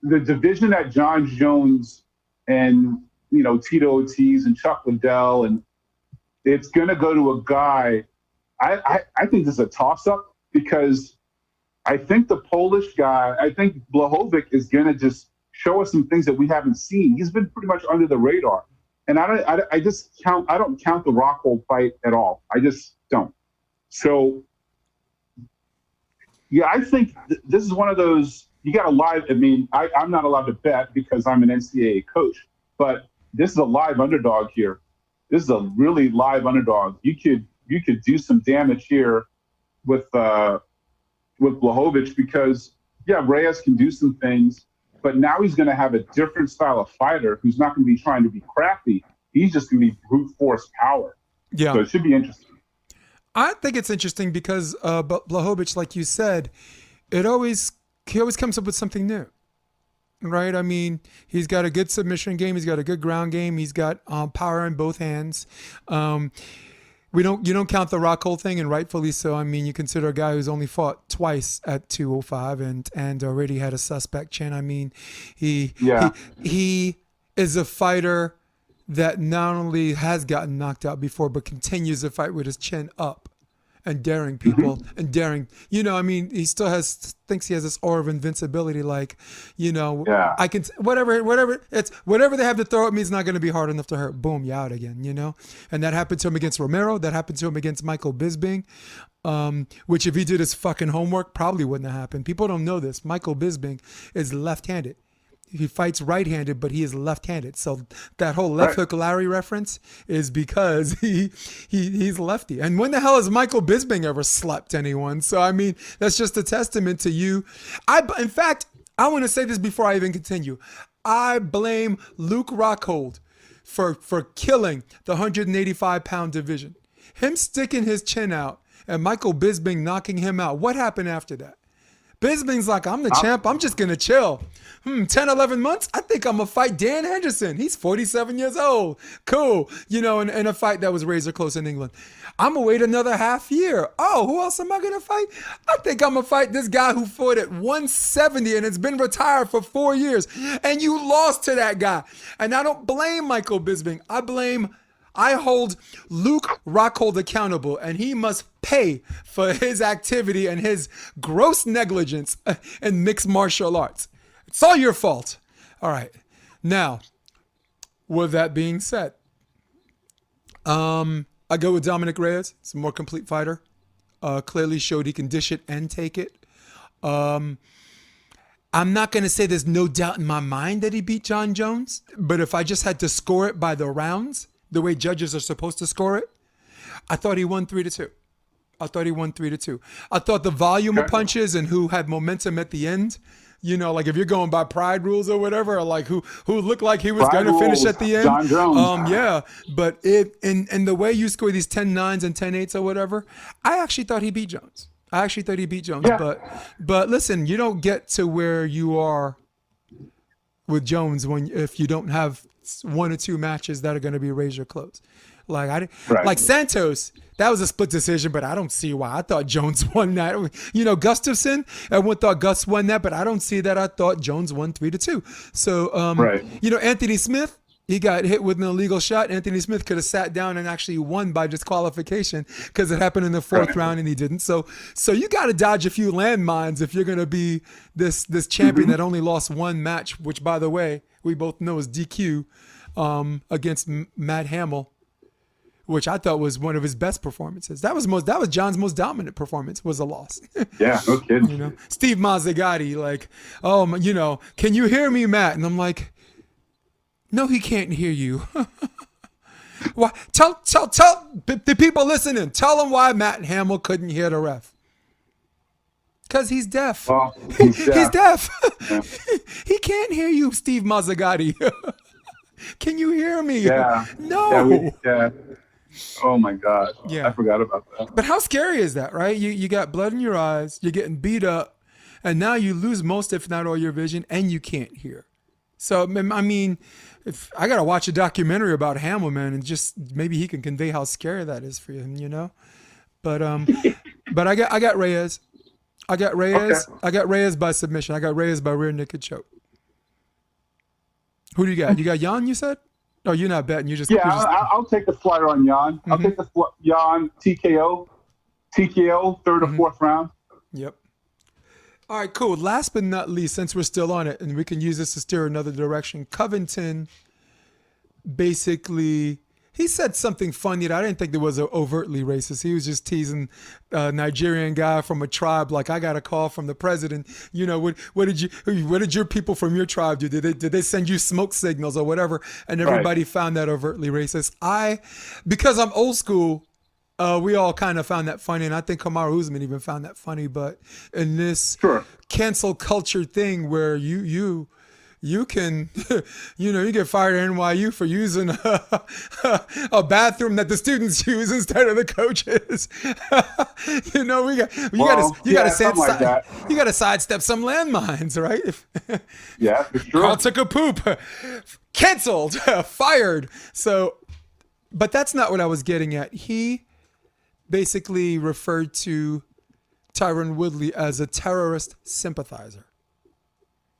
division that John Jones and Tito Ortiz and Chuck Liddell, and it's going to go to a guy. I think this is a toss-up because I think the Polish guy, I think Blachowicz is going to just show us some things that we haven't seen. He's been pretty much under the radar, and I don't count the Rockhold fight at all. I just don't. So, yeah, I think this is one of those, you got to live. I mean, I'm not allowed to bet because I'm an NCAA coach, but this is a live underdog here. This is a really live underdog. You could do some damage here with Blachowicz because, Reyes can do some things. but now he's going to have a different style of fighter who's not going to be trying to be crafty. He's just going to be brute force power. Yeah. So it should be interesting. I think it's interesting because Blachowicz, like you said, he always comes up with something new, right? I mean, he's got a good submission game. He's got a good ground game. He's got power in both hands. You don't count the Rockhold thing, and rightfully so. I mean, you consider a guy who's only fought twice at 205 and already had a suspect chin. I mean, he is a fighter that not only has gotten knocked out before, but continues to fight with his chin up and daring people and daring, I mean, he still thinks he has this aura of invincibility. Like, I can, whatever they have to throw at me is not going to be hard enough to hurt. Boom, you out again, And that happened to him against Romero. That happened to him against Michael Bisping, which if he did his fucking homework, probably wouldn't have happened. People don't know this. Michael Bisping is left-handed. He fights right-handed, but he is left-handed. So that whole left hook Larry reference is because he's lefty. And when the hell has Michael Bisping ever slept anyone? So I mean, that's just a testament to you. In fact, I want to say this before I even continue. I blame Luke Rockhold for killing the 185-pound division. Him sticking his chin out and Michael Bisping knocking him out. What happened after that? Bisping's like, I'm the champ. I'm just going to chill. 10, 11 months? I think I'm going to fight Dan Henderson. He's 47 years old. Cool. In a fight that was razor close in England. I'm going to wait another half year. Oh, who else am I going to fight? I think I'm going to fight this guy who fought at 170 and has been retired for 4 years. And you lost to that guy. And I don't blame Michael Bisping. I hold Luke Rockhold accountable, and he must pay for his activity and his gross negligence in mixed martial arts. It's all your fault. All right. Now, with that being said, I go with Dominic Reyes. He's a more complete fighter. Clearly showed he can dish it and take it. I'm not going to say there's no doubt in my mind that he beat John Jones, but if I just had to score it by the rounds, the way judges are supposed to score it, I thought he won 3-2. I thought the volume of punches and who had momentum at the end, like if you're going by pride rules or whatever, or like who looked like he was going to finish at the end. John Jones. Yeah. But in the way you score these 10-9s and 10-8s or whatever, I actually thought he beat Jones. Yeah. But listen, you don't get to where you are with Jones if you don't have one or two matches that are going to be razor close. Like Santos, that was a split decision, but I don't see why. I thought Jones won that. Gustafson, everyone thought Gus won that, but I don't see that. I thought Jones won 3-2. So, Anthony Smith, he got hit with an illegal shot. Anthony Smith could have sat down and actually won by disqualification because it happened in the fourth round and he didn't. So you got to dodge a few landmines if you're going to be this champion that only lost one match, which, by the way, we both know is DQ against Matt Hamill, which I thought was one of his best performances. That was John's most dominant performance, was a loss. Yeah, no kidding. Steve Mazzagatti, like, can you hear me, Matt? And I'm like, no, he can't hear you. Why? Tell the people listening. Tell them why Matt Hamill couldn't hear the ref. Because he's deaf. Well, he's deaf. Yeah. He can't hear you, Steve Mazzagatti. Can you hear me? Yeah. No. Yeah. Oh my God. Yeah. I forgot about that. But how scary is that, right? You got blood in your eyes, you're getting beat up, and now you lose most, if not all, your vision, and you can't hear. So, I mean, if I got to watch a documentary about Hamill, man, and just maybe he can convey how scary that is for him, But I got Reyes. Okay. I got Reyes by submission. I got Reyes by rear naked choke. Who do you got? You got Jan, you said? Oh, you're not betting. I'll take the flyer on Jan. I'll take the Jan TKO, third or fourth round. Yep. All right, cool. Last but not least, since we're still on it, and we can use this to steer another direction, Covington basically, he said something funny that I didn't think that was overtly racist. He was just teasing a Nigerian guy from a tribe, like, I got a call from the president. What did your people from your tribe do? Did they send you smoke signals or whatever? And everybody found that overtly racist. Because I'm old school, we all kind of found that funny, and I think Kamaru Usman even found that funny. But in this cancel culture thing where you you can, you get fired at NYU for using a bathroom that the students use instead of the coaches. You got to sidestep some landmines, right? Yeah, for sure. Carl took a poop, canceled, fired. So, but that's not what I was getting at. He basically referred to Tyron Woodley as a terrorist sympathizer.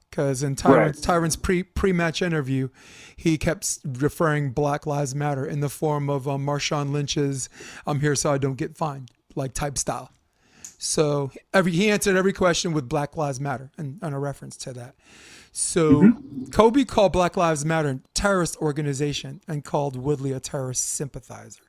Because in Tyron's pre-match interview, he kept referring Black Lives Matter in the form of Marshawn Lynch's "I'm here so I don't get fined" like type style. So he answered every question with Black Lives Matter and a reference to that. So Kobe called Black Lives Matter a terrorist organization and called Woodley a terrorist sympathizer.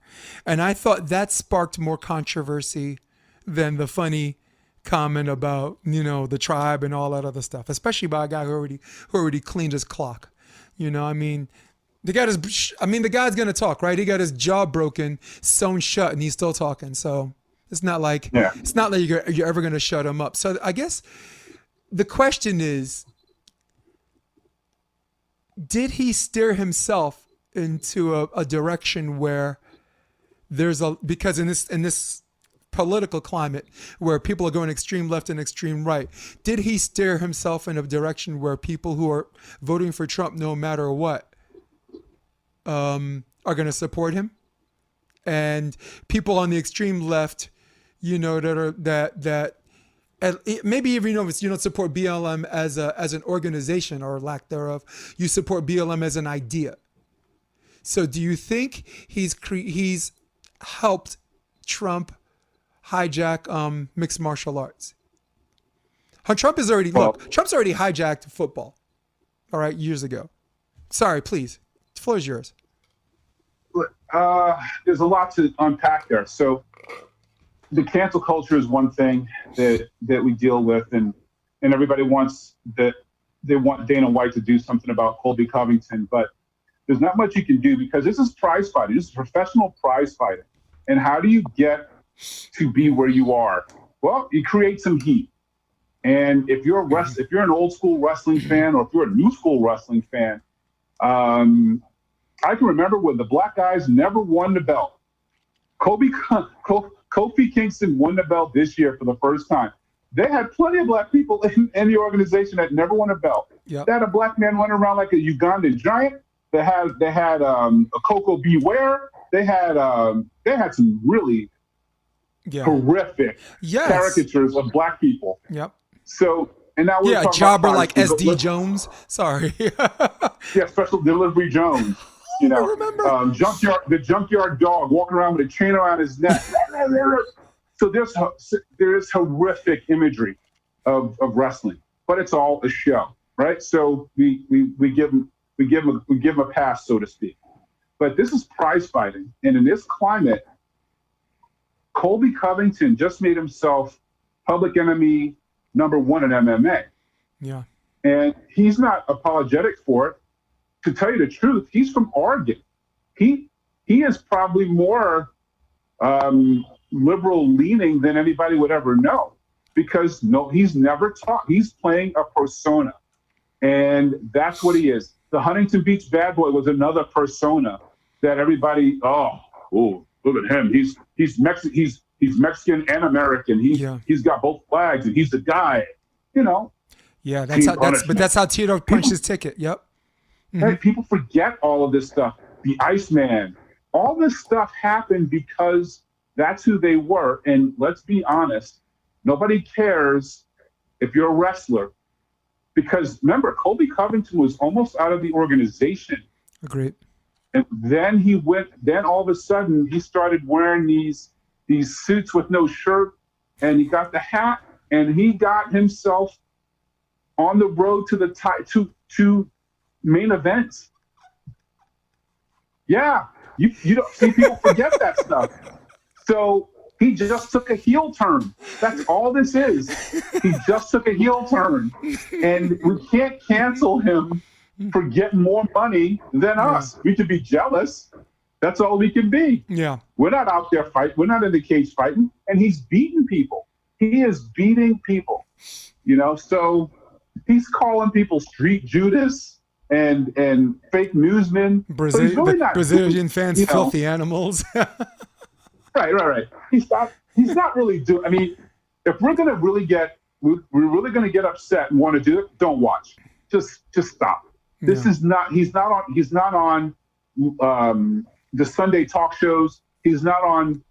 And I thought that sparked more controversy than the funny comment about, the tribe and all that other stuff, especially by a guy who already cleaned his clock. The guy's going to talk, right? He got his jaw broken, sewn shut, and he's still talking. So it's not like you're ever going to shut him up. So I guess the question is, did he steer himself into a direction where because in this political climate where people are going extreme left and extreme right, did he steer himself in a direction where people who are voting for Trump no matter what are going to support him, and people on the extreme left, that maybe even if you don't support BLM as an organization or lack thereof, you support BLM as an idea. So do you think he's helped Trump hijack mixed martial arts? Trump's already hijacked football, all right, years ago. Sorry, please. The floor is yours. There's a lot to unpack there. So the cancel culture is one thing that we deal with, and everybody wants that. They want Dana White to do something about Colby Covington, but there's not much you can do because this is prize fighting. This is professional prize fighting. And how do you get to be where you are? Well, you create some heat. And if you're an old school wrestling fan, or if you're a new school wrestling fan, I can remember when the black guys never won the belt. Kofi Kingston won the belt this year for the first time. They had plenty of black people in the organization that never won a belt. Yep. They had a black man running around like a Ugandan giant. They had a Coco Beware. They had some really horrific caricatures of black people. Yep. So, and now we're a jobber like SD Jones. Sorry. Special Delivery Jones. I remember the junkyard dog walking around with a chain around his neck. So there's horrific imagery of wrestling, but it's all a show, right? So we give him a pass, so to speak. But this is prize fighting, and in this climate, Colby Covington just made himself public enemy number one in MMA. Yeah, and he's not apologetic for it. To tell you the truth, he's from Oregon. He is probably more liberal leaning than anybody would ever know, because he's never taught. He's playing a persona, and that's what he is. The Huntington Beach bad boy was another persona that everybody, look at him. He's Mexican and American. He's got both flags, and he's the guy. Yeah, that's how Tito punched his ticket. Yep. Mm-hmm. Right? People forget all of this stuff. The Iceman, all this stuff happened because that's who they were. And let's be honest, nobody cares if you're a wrestler, because remember, Colby Covington was almost out of the organization. Agreed. And then then all of a sudden he started wearing these suits with no shirt, and he got the hat, and he got himself on the road to the to main events. Yeah, you don't see, people forget that stuff. So he just took a heel turn. That's all this is. He just took a heel turn, and we can't cancel him for getting more money than us. We could be jealous. That's all we can be. Yeah, we're not out there fighting. We're not in the cage fighting, and he's beating people. He is beating people. So he's calling people street Judas and fake newsmen. So he's really not Brazilian fans, you know, filthy animals. Right. He's not really doing. I mean, if we're really gonna get upset and want to do it, don't watch. Just stop. This is not. He's not on the Sunday talk shows. He's not on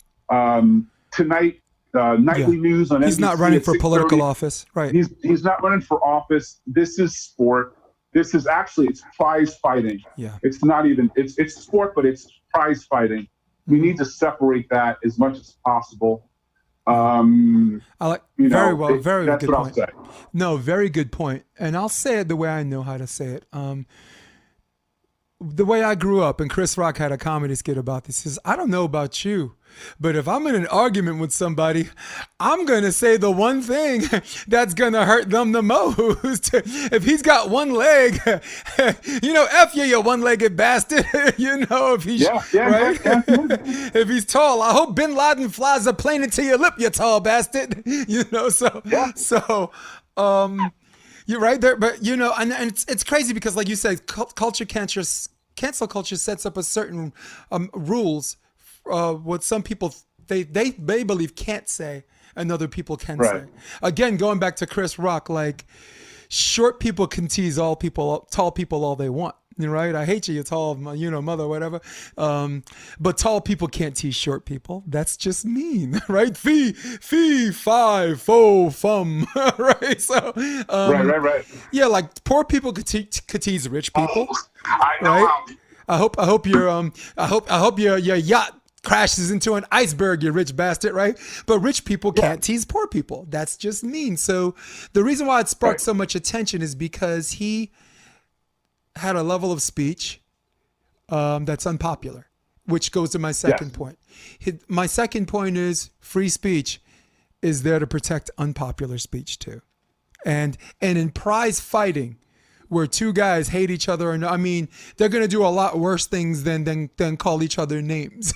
Tonight nightly news on NBC. He's not running for political office, right? He's not running for office. This is sport. This is actually, it's prize fighting. Yeah. It's not even, it's sport, but it's prize fighting. We need to separate that as much as possible. I like very good point. I'll say. No, very good point. And I'll say it the way I know how to say it. The way I grew up, and Chris Rock had a comedy skit about this, is I don't know about you, but if I'm in an argument with somebody, I'm going to say the one thing that's going to hurt them the most. If he's got one leg, F you one-legged bastard. If he's right. If he's tall, I hope Bin Laden flies a plane into your lip, you tall bastard. So you're right there, but and it's crazy because, like you said, cancel culture sets up a certain rules. What some people they believe can't say and other people can say. Again, going back to Chris Rock, like short people can tease tall people all they want. Right? I hate you tall, mother, whatever. But tall people can't tease short people. That's just mean, right? Fee, fi, fo, fum, right? So, right. Yeah, like poor people could tease rich people. I know. Right? I hope your yacht crashes into an iceberg, you rich bastard, right? But rich people can't tease poor people. That's just mean. So the reason why it sparked so much attention is because he had a level of speech that's unpopular, which goes to my second point. My second point is free speech is there to protect unpopular speech too. And in prize fighting, where two guys hate each other, and I mean, they're gonna do a lot worse things than call each other names.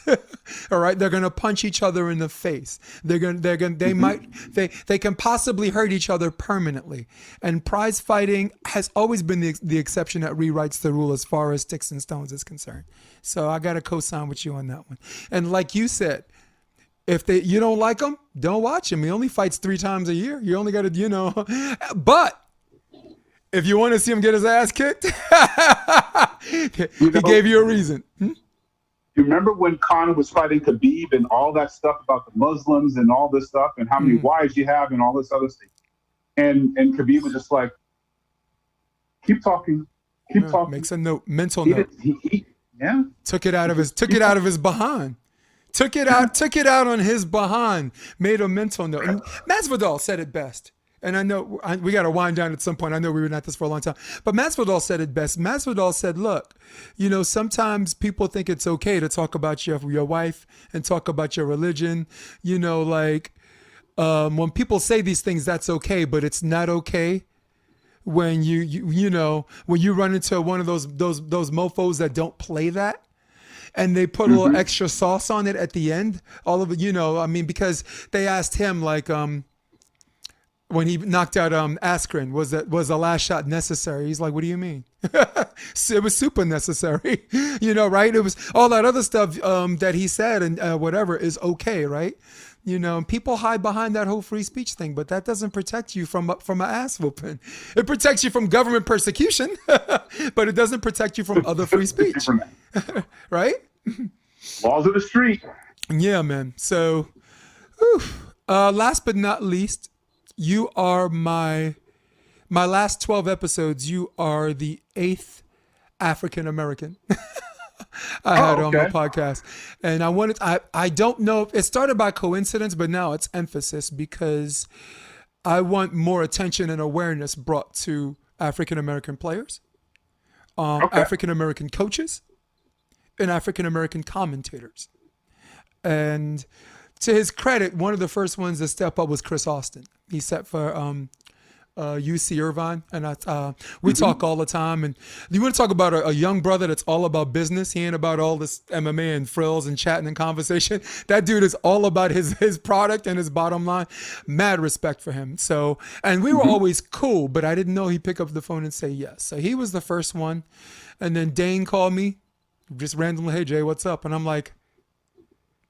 All right, they're gonna punch each other in the face. They can possibly hurt each other permanently. And prize fighting has always been the exception that rewrites the rule as far as sticks and stones is concerned. So I gotta co-sign with you on that one. And like you said, if you don't like him, don't watch him. He only fights 3 times a year. You only gotta, but if you want to see him get his ass kicked, he gave you a reason. You remember when Conor was fighting Khabib and all that stuff about the Muslims and all this stuff and how many wives you have and all this other stuff? And Khabib was just like, keep talking. Makes a note, mental note. Took it out of his behind. Took it out on his behind. Made a mental note. And Masvidal said it best. And I know we got to wind down at some point. I know we've been at this for a long time. But Masvidal said it best. Masvidal said, look, sometimes people think it's okay to talk about your wife and talk about your religion. When people say these things, that's okay. But it's not okay when when you run into one of those mofos that don't play that. And they put a little extra sauce on it at the end. All of it, because they asked him, like, when he knocked out Askren, was the last shot necessary? He's like, what do you mean? It was super necessary, right? It was all that other stuff that he said and whatever is okay, right? People hide behind that whole free speech thing, but that doesn't protect you from an ass whooping. It protects you from government persecution, but it doesn't protect you from other free speech, right? Laws of the street. Yeah, man. So, last but not least, you are my last 12 episodes. You are the 8th African American I had on my podcast, and I don't know if it started by coincidence, but now it's emphasis because I want more attention and awareness brought to African American players, African American coaches, and African American commentators. And to his credit, one of the first ones to step up was Chris Austin. He sat for UC Irvine, and we talk all the time. And you want to talk about a young brother that's all about business? He ain't about all this MMA and frills and chatting and conversation. That dude is all about his product and his bottom line. Mad respect for him. So, and we were always cool, but I didn't know he'd pick up the phone and say yes. So he was the first one. And then Dane called me just randomly, "Hey Jay, what's up?" And I'm like,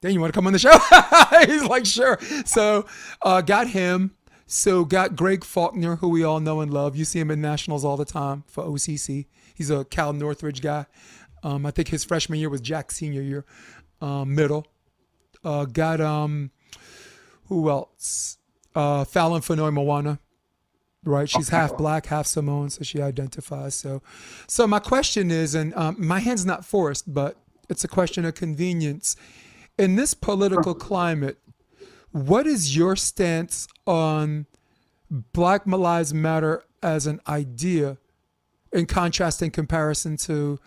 "Dane, you want to come on the show?" He's like, "Sure." So got him. So got Greg Faulkner, who we all know and love. You see him in nationals all the time for OCC. He's a Cal Northridge guy. I think his freshman year was Jack's senior year, middle. Got who else? Fallon Fanoy Moana, right? She's half black, half Samoan, so she identifies. So my question is, and my hand's not forced, but it's a question of convenience. In this political climate, what is your stance on Black Lives Matter as an idea in contrast and comparison to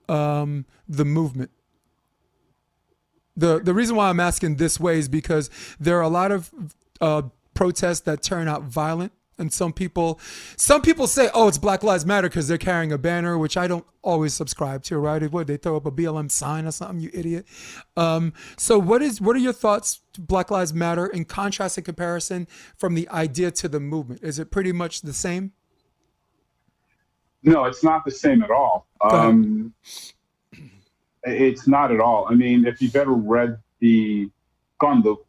the movement? The reason why I'm asking this way is because there are a lot of protests that turn out violent. And some people say, "Oh, it's Black Lives Matter" because they're carrying a banner, which I don't always subscribe to, right? What, they throw up a BLM sign or something, you idiot. So what are your thoughts, Black Lives Matter, in contrast and comparison from the idea to the movement? Is it pretty much the same? No, it's not the same at all. It's not at all. I mean, if you've ever gone to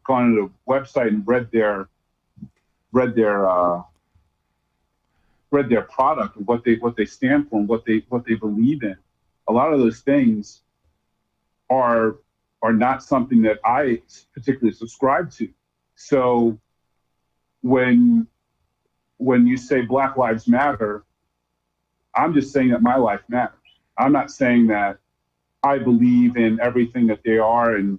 the website and read their product, what they stand for, and what they believe in, a lot of those things are not something that I particularly subscribe to. So when you say Black Lives Matter, I'm just saying that my life matters. I'm not saying that I believe in everything that they are, and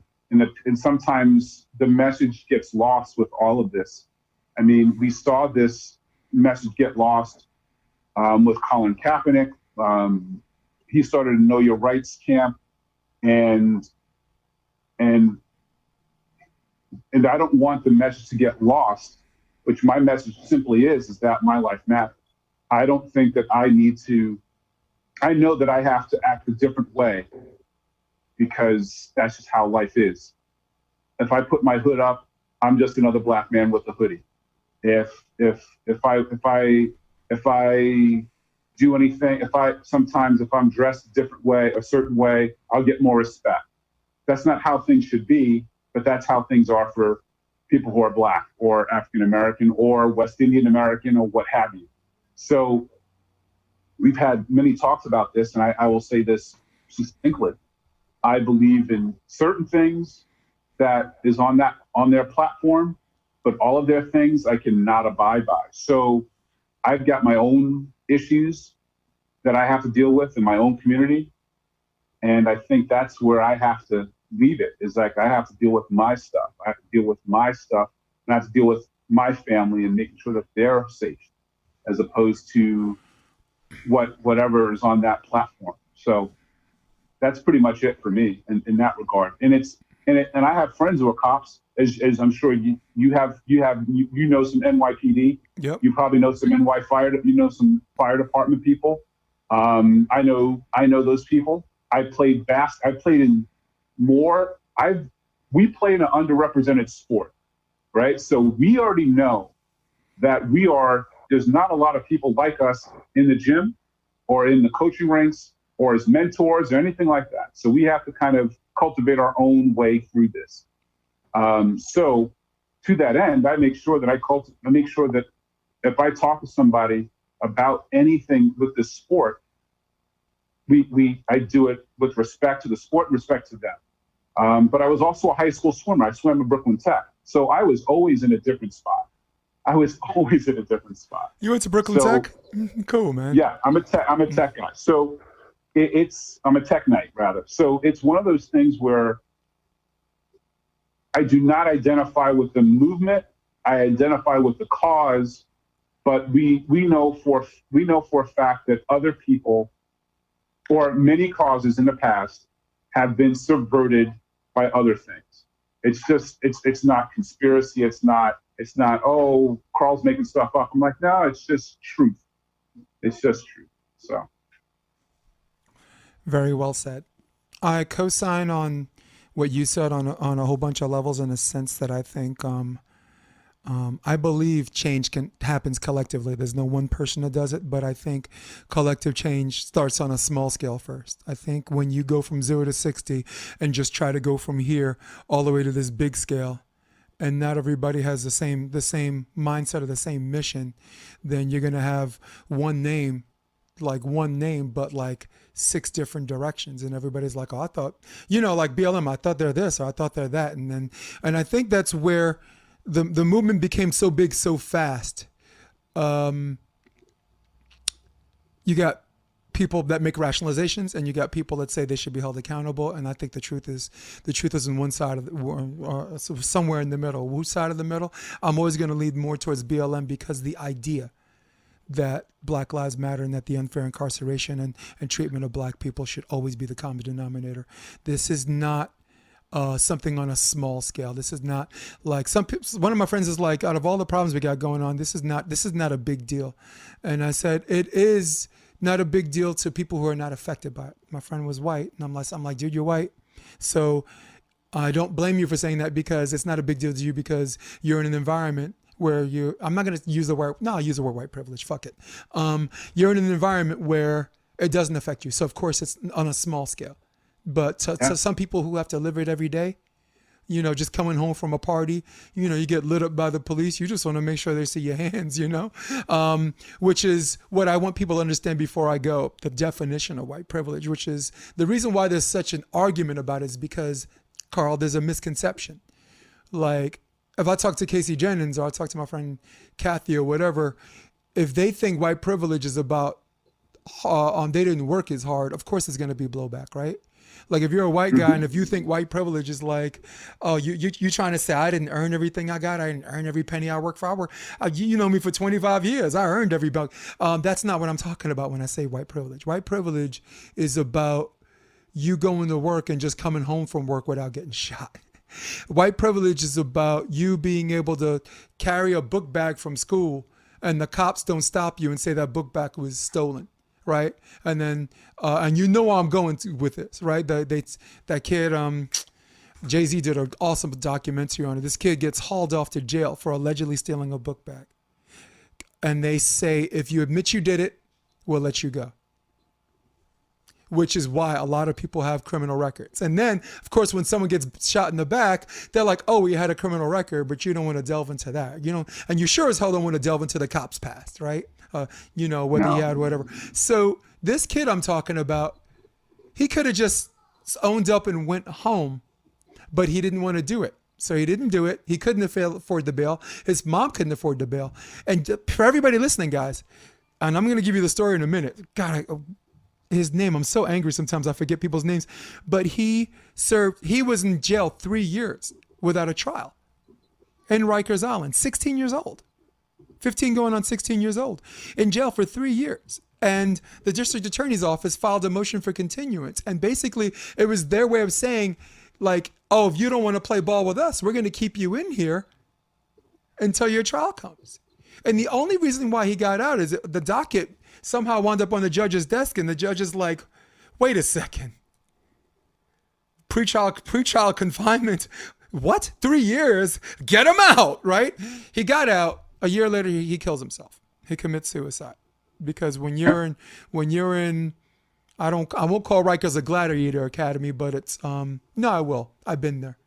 sometimes the message gets lost with all of this. I mean, we saw this message get lost with Colin Kaepernick. He started a Know Your Rights camp, and I don't want the message to get lost, which my message simply is that my life matters. I don't think that I know that I have to act a different way because that's just how life is. If I put my hood up, I'm just another black man with a hoodie. If I do anything, if I'm dressed a different way, a certain way, I'll get more respect. That's not how things should be, but that's how things are for people who are black or African American or West Indian American or what have you. So we've had many talks about this, and I will say this succinctly. I believe in certain things that is on their platform, but all of their things I cannot abide by. So I've got my own issues that I have to deal with in my own community. And I think that's where I have to leave it, is like I have to deal with my stuff. I have to deal with my stuff, and I have to deal with my family and making sure that they're safe, as opposed to whatever is on that platform. So that's pretty much it for me in that regard. And I have friends who are cops, as I'm sure you know some NYPD. Yep. You probably know some some fire department people. I know those people. We play in an underrepresented sport, right? So we already know that there's not a lot of people like us in the gym or in the coaching ranks or as mentors or anything like that. So we have to kind of cultivate our own way through this. So to that end, I make sure that if I talk to somebody about anything with the sport, I do it with respect to the sport and respect to them. But I was also a high school swimmer. I swam at Brooklyn Tech. So I was always in a different spot. You went to Brooklyn Tech? Cool, man. Yeah, I'm a tech guy. So I'm a tech knight, rather. So it's one of those things where I do not identify with the movement. I identify with the cause, but we know for a fact that other people or many causes in the past have been subverted by other things. It's not conspiracy. It's not It's not, oh, Carl's making stuff up. I'm like, no, it's just truth. It's just truth. So. Very well said. I co-sign on what you said on a whole bunch of levels, in a sense that I think I believe change happens collectively. There's no one person that does it, but I think collective change starts on a small scale first. I think when you go from 0 to 60 and just try to go from here all the way to this big scale, and not everybody has the same mindset or the same mission, then you're going to have one name, but like 6 different directions, and everybody's like, oh, I thought, like BLM, I thought they're this, or I thought they're that. And I think that's where the movement became so big so fast. You got people that make rationalizations, and you got people that say they should be held accountable. And I think the truth is on one side of or somewhere in the middle. Whose side of the middle? I'm always going to lead more towards BLM, because the idea that Black Lives Matter and that the unfair incarceration and treatment of Black people should always be the common denominator. This is not something on a small scale. This is not like some people. One of my friends is like, out of all the problems we got going on, this is not a big deal. And I said, it is not a big deal to people who are not affected by it. My friend was white, and I'm like, dude, you're white. So I don't blame you for saying that, because it's not a big deal to you because you're in an environment where I'm not going to use the word, no, I'll use the word white privilege, fuck it. You're in an environment where it doesn't affect you. So of course it's on a small scale. But to some people who have to live it every day, just coming home from a party, you get lit up by the police. You just want to make sure they see your hands, which is what I want people to understand before I go. The definition of white privilege, which is the reason why there's such an argument about it, is because, Carl, there's a misconception. Like, if I talk to Casey Jennings, or I talk to my friend Kathy or whatever, if they think white privilege is about they didn't work as hard, of course it's going to be blowback, right? Like if you're a white guy and if you think white privilege is like, oh, you trying to say I didn't earn everything I got, I didn't earn every penny I worked for. You know me for 25 years, I earned every buck. That's not what I'm talking about when I say white privilege. White privilege is about you going to work and just coming home from work without getting shot. White privilege is about you being able to carry a book bag from school and the cops don't stop you and say that book bag was stolen, right? And then, and where I'm going with this, right? That kid, Jay-Z did an awesome documentary on it. This kid gets hauled off to jail for allegedly stealing a book bag. And they say, if you admit you did it, we'll let you go. Which is why a lot of people have criminal records. And then, of course, when someone gets shot in the back, they're like, oh, we had a criminal record, but you don't want to delve into that. And you sure as hell don't want to delve into the cop's past, right? Whether he had whatever. So this kid I'm talking about, he could have just owned up and went home, but he didn't want to do it. So he didn't do it. He couldn't afford the bail. His mom couldn't afford the bail. And for everybody listening, guys, and I'm going to give you the story in a minute. God, his name, I'm so angry sometimes I forget people's names, but he was in jail 3 years without a trial in Rikers Island, 16 years old, 15 going on 16 years old, in jail for 3 years. And the district attorney's office filed a motion for continuance. And basically it was their way of saying like, oh, if you don't want to play ball with us, we're going to keep you in here until your trial comes. And the only reason why he got out is the docket somehow wound up on the judge's desk, and the judge is like, wait a second. Pretrial confinement. What? 3 years? Get him out, right? He got out. A year later, he kills himself. He commits suicide. Because when you're in, I won't call Rikers a gladiator academy, but it's, no, I will. I've been there.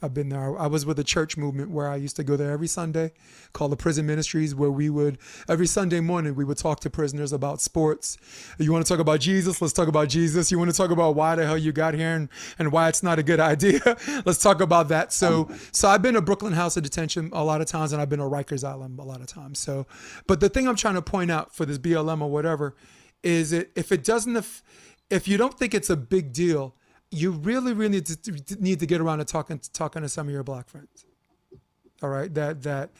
I was with a church movement where I used to go there every Sunday, called the Prison Ministries, where every Sunday morning, we would talk to prisoners about sports. You want to talk about Jesus? Let's talk about Jesus. You want to talk about why the hell you got here and why it's not a good idea? Let's talk about that. So I've been to Brooklyn House of Detention a lot of times, and I've been to Rikers Island a lot of times. But the thing I'm trying to point out for this BLM or whatever is if you don't think it's a big deal, you really need to get around to talking to some of your black friends, all right, that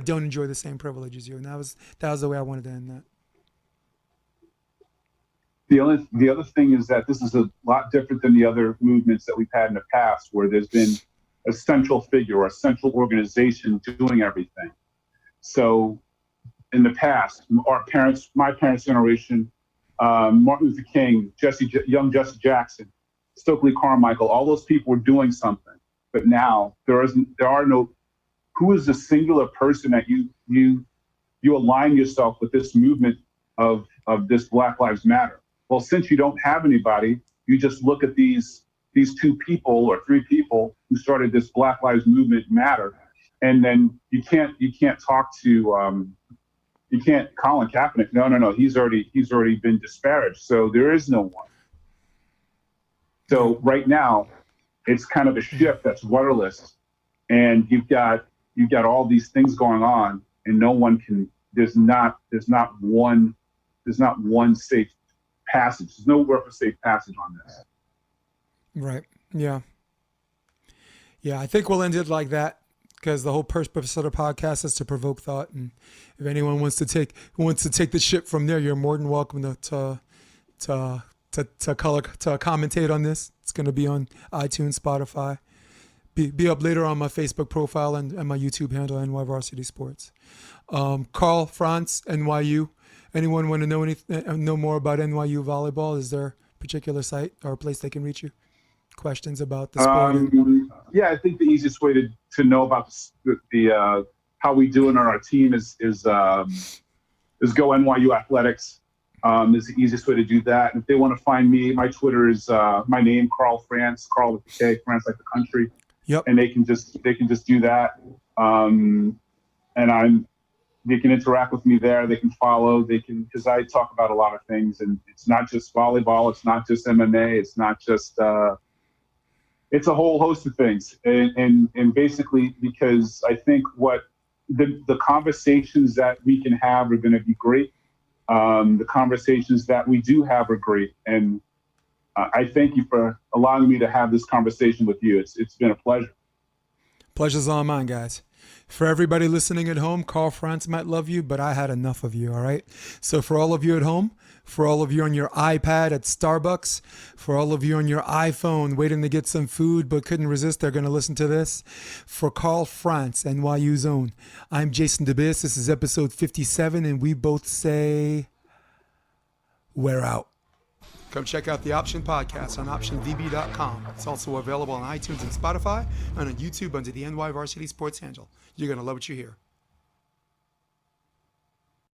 don't enjoy the same privilege as you. And that was the way I wanted to end that. The other thing is that this is a lot different than the other movements that we've had in the past, where there's been a central figure or a central organization doing everything. So in the past, my parents' generation, Martin Luther King, young Jesse Jackson, Stokely Carmichael, all those people were doing something. But now who is the singular person that you align yourself with this movement of this Black Lives Matter? Well, since you don't have anybody, you just look at these 2 people or 3 people who started this Black Lives Movement matter, and then you can't talk to Colin Kaepernick. No, he's already been disparaged. So there is no one. So right now, it's kind of a ship that's rudderless, and you've got all these things going on, and no one can. There's not one safe passage. There's nowhere for safe passage on this. Right. Yeah. Yeah. I think we'll end it like that, because the whole purpose of the podcast is to provoke thought. And if anyone wants to take the ship from there, you're more than welcome to commentate on this. It's going to be on iTunes, Spotify, be up later on my Facebook profile and my YouTube handle, NY Varsity Sports. Karl France, NYU. Anyone want to know more about NYU volleyball? Is there a particular site or a place they can reach you? Questions about the sport? Yeah, I think the easiest way to know about the how we do in our team is go NYU Athletics. Is the easiest way to do that. And if they want to find me, my Twitter is my name, Karl France, Karl with the K, France like the country. Yep. And they can just do that. They can interact with me there. They can follow. Because I talk about a lot of things, and it's not just volleyball. It's not just MMA. It's not just. It's a whole host of things, and basically because I think what the conversations that we can have are going to be great. The conversations that we do have are great, and I thank you for allowing me to have this conversation with you. It's been a pleasure. Pleasure's all mine, guys. For everybody listening at home, Karl France might love you, but I had enough of you, all right? So for all of you at home, for all of you on your iPad at Starbucks, for all of you on your iPhone waiting to get some food but couldn't resist, they're going to listen to this. For Karl France, NYU's own, I'm Jason DeBiss. This is episode 57, and we both say, we're out. Come check out the Option Podcast on optionvb.com. It's also available on iTunes and Spotify and on YouTube under the NY Varsity Sports handle. You're going to love what you hear.